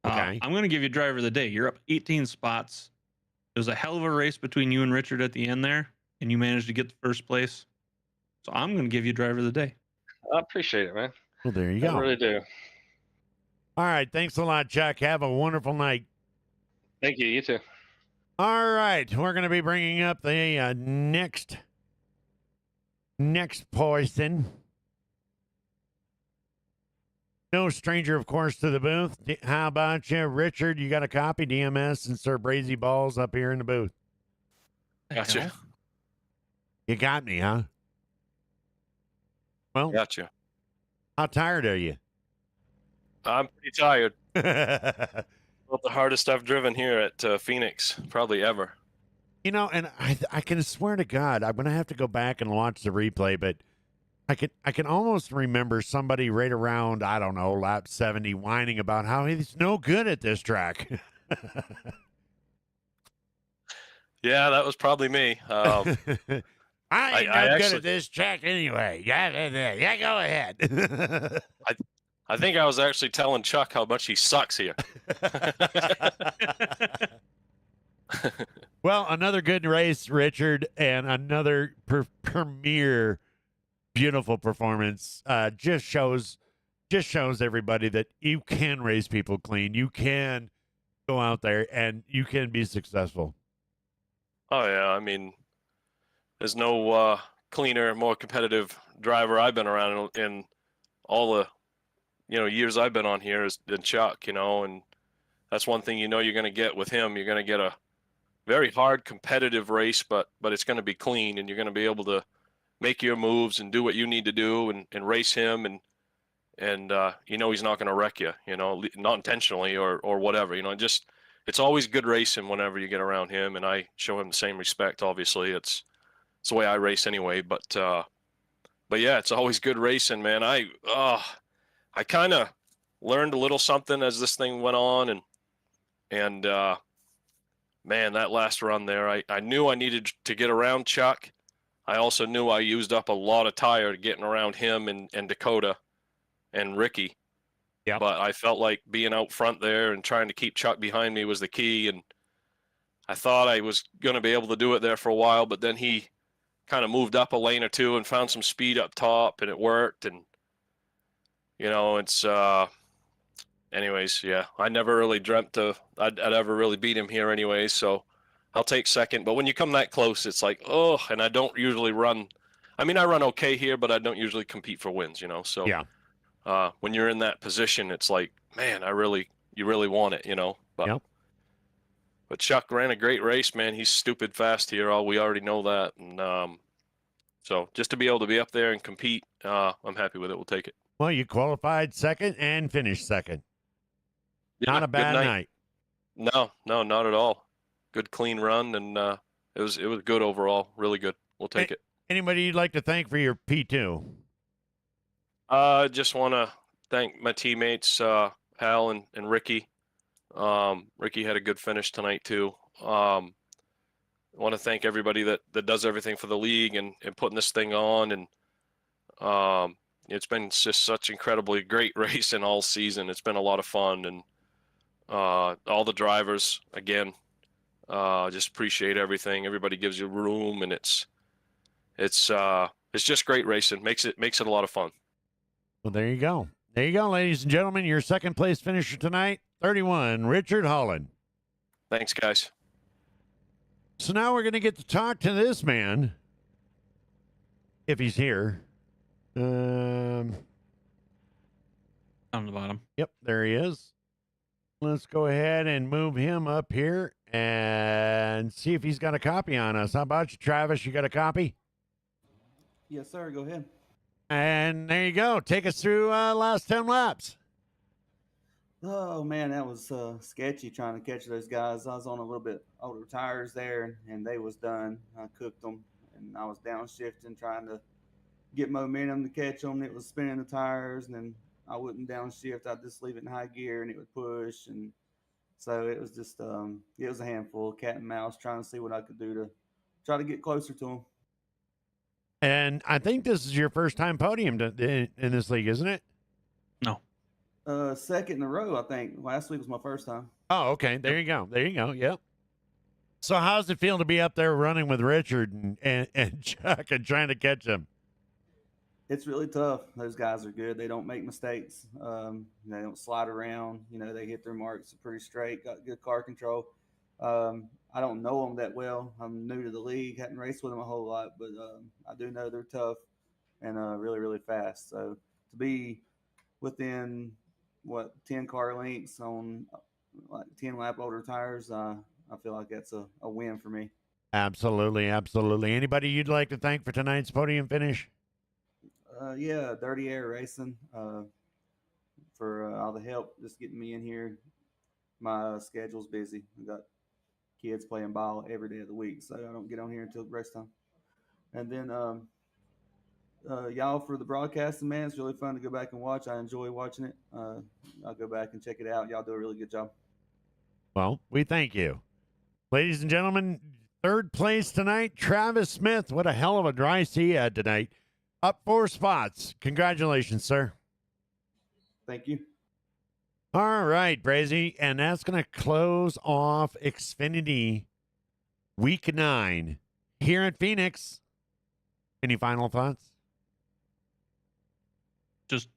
Okay. I'm going to give you driver of the day. You're up 18 spots. It was a hell of a race between you and Richard at the end there, and you managed to get the first place. So I'm going to give you driver of the day. I appreciate it, man. Well, there you I go. really do. All right. Thanks a lot, Chuck. Have a wonderful night. Thank you. You too. All right. We're going to be bringing up the next person. No stranger, of course, to the booth. How about you, Richard? You got a copy, DMS and Sir Brazy Balls up here in the booth. Gotcha. You got me, huh? Well, Gotcha. how tired are you? I'm pretty tired. Well, the hardest I've driven here at Phoenix, probably ever. You know, and I can swear to God, I'm going to have to go back and watch the replay, but I can almost remember somebody right around, I don't know, lap 70 whining about how he's no good at this track. Yeah, that was probably me. I ain't I no good actually- at this track anyway. Yeah, go ahead. I think I was actually telling Chuck how much he sucks here. Well, another good race, Richard, and another premier beautiful performance. Just shows everybody that you can race people clean. You can go out there and you can be successful. Oh yeah, I mean, there's no cleaner, more competitive driver I've been around in all the years I've been on here than Chuck. And that's one thing you're going to get with him. You're going to get a very hard competitive race, but it's going to be clean, and you're going to be able to make your moves and do what you need to do and race him and he's not going to wreck you, not intentionally or whatever. It's always good racing whenever you get around him, and I show him the same respect. Obviously, it's the way I race anyway. But yeah, it's always good racing, man. I kind of learned a little something as this thing went on, and man, that last run there, I knew I needed to get around Chuck. I also knew I used up a lot of tire getting around him and Dakota and Ricky. Yeah. But I felt like being out front there and trying to keep Chuck behind me was the key. And I thought I was going to be able to do it there for a while, but then he kind of moved up a lane or two and found some speed up top, and it worked. And, it's, anyways, yeah, I never really dreamt I'd ever really beat him here anyways. So I'll take second. But when you come that close, it's like, oh, and I don't usually run. I mean, I run okay here, but I don't usually compete for wins, So yeah. When you're in that position, it's like, man, you really want it, But, Yep. But Chuck ran a great race, man. He's stupid fast here. We already know that. And so just to be able to be up there and compete, I'm happy with it. We'll take it. Well, you qualified second and finished second. Yeah, Not a bad good night. No, not at all. Good clean run, and it was good overall. Really good. We'll take it. Anybody you'd like to thank for your P2? Just want to thank my teammates, Hal and Ricky. Ricky had a good finish tonight too. I want to thank everybody that does everything for the league and putting this thing on. And it's been just such incredibly great racing all season. It's been a lot of fun, and all the drivers again. Just appreciate everything. Everybody gives you room, and it's just great racing. Makes it a lot of fun. Well, there you go. There you go, ladies and gentlemen. Your second place finisher tonight, 31, Richard Holland. Thanks, guys. So now we're going to get to talk to this man, if he's here. On the bottom. Yep, there he is. Let's go ahead and move him up here and see if he's got a copy on us. How about you, Travis? You got a copy? Yes, sir. Go ahead. And there you go. Take us through last 10 laps. Oh man, that was sketchy trying to catch those guys. I was on a little bit older tires there, and they was done. I cooked them, and I was downshifting, trying to get momentum to catch them. It was spinning the tires, and then I wouldn't downshift. I'd just leave it in high gear, and it would push. And so it was just it was a handful, cat and mouse, trying to see what I could do to try to get closer to them. And I think this is your first time podium in this league, isn't it? No. Second in a row, I think. Last week was my first time. Oh, okay. There you go. There you go. Yep. So how's it feel to be up there running with Richard and Chuck and trying to catch him? It's really tough. Those guys are good. They don't make mistakes. They don't slide around. You know, they hit their marks pretty straight. Got good car control. I don't know them that well. I'm new to the league. Hadn't raced with them a whole lot, but I do know they're tough and really, really fast. So to be within 10 car lengths on like 10 lap older tires, I feel like that's a win for me. Absolutely, absolutely. Anybody you'd like to thank for tonight's podium finish? Yeah, Dirty Air Racing for all the help just getting me in here. My schedule's busy. I got kids playing ball every day of the week, so I don't get on here until race time. And then y'all for the broadcasting, man. It's really fun to go back and watch. I enjoy watching it. I'll go back and check it out. Y'all do a really good job. Well, we thank you. Ladies and gentlemen, third place tonight, Travis Smith. What a hell of a race he had tonight. Up 4 spots. Congratulations, sir. Thank you. All right, Brazy. And that's going to close off Xfinity Week 9 here at Phoenix. Any final thoughts? Just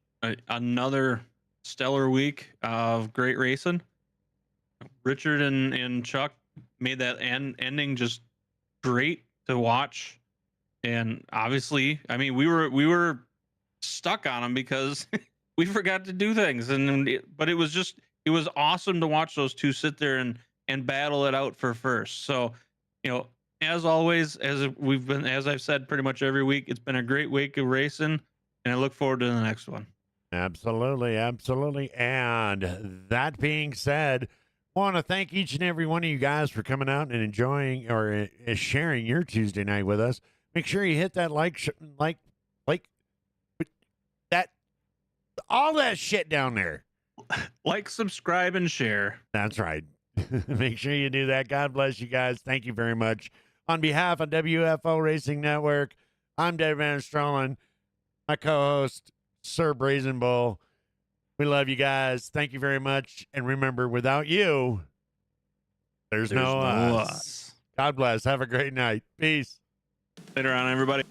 another stellar week of great racing. Richard and Chuck made that ending just great to watch. And obviously, I mean, we were stuck on them because we forgot to do things. But it was awesome to watch those two sit there and battle it out for first. So, you know, as always, as I've said pretty much every week, it's been a great week of racing, and I look forward to the next one. Absolutely, absolutely. And that being said, I want to thank each and every one of you guys for coming out and enjoying or sharing your Tuesday night with us. Make sure you hit that like that, all that shit down there. Like, subscribe, and share. That's right. Make sure you do that. God bless you guys. Thank you very much. On behalf of WFO Racing Network, I'm Dave Van Strollen, my co-host, Sir Brazen Bull. We love you guys. Thank you very much. And remember, without you, there's no us. God bless. Have a great night. Peace. Later on, everybody.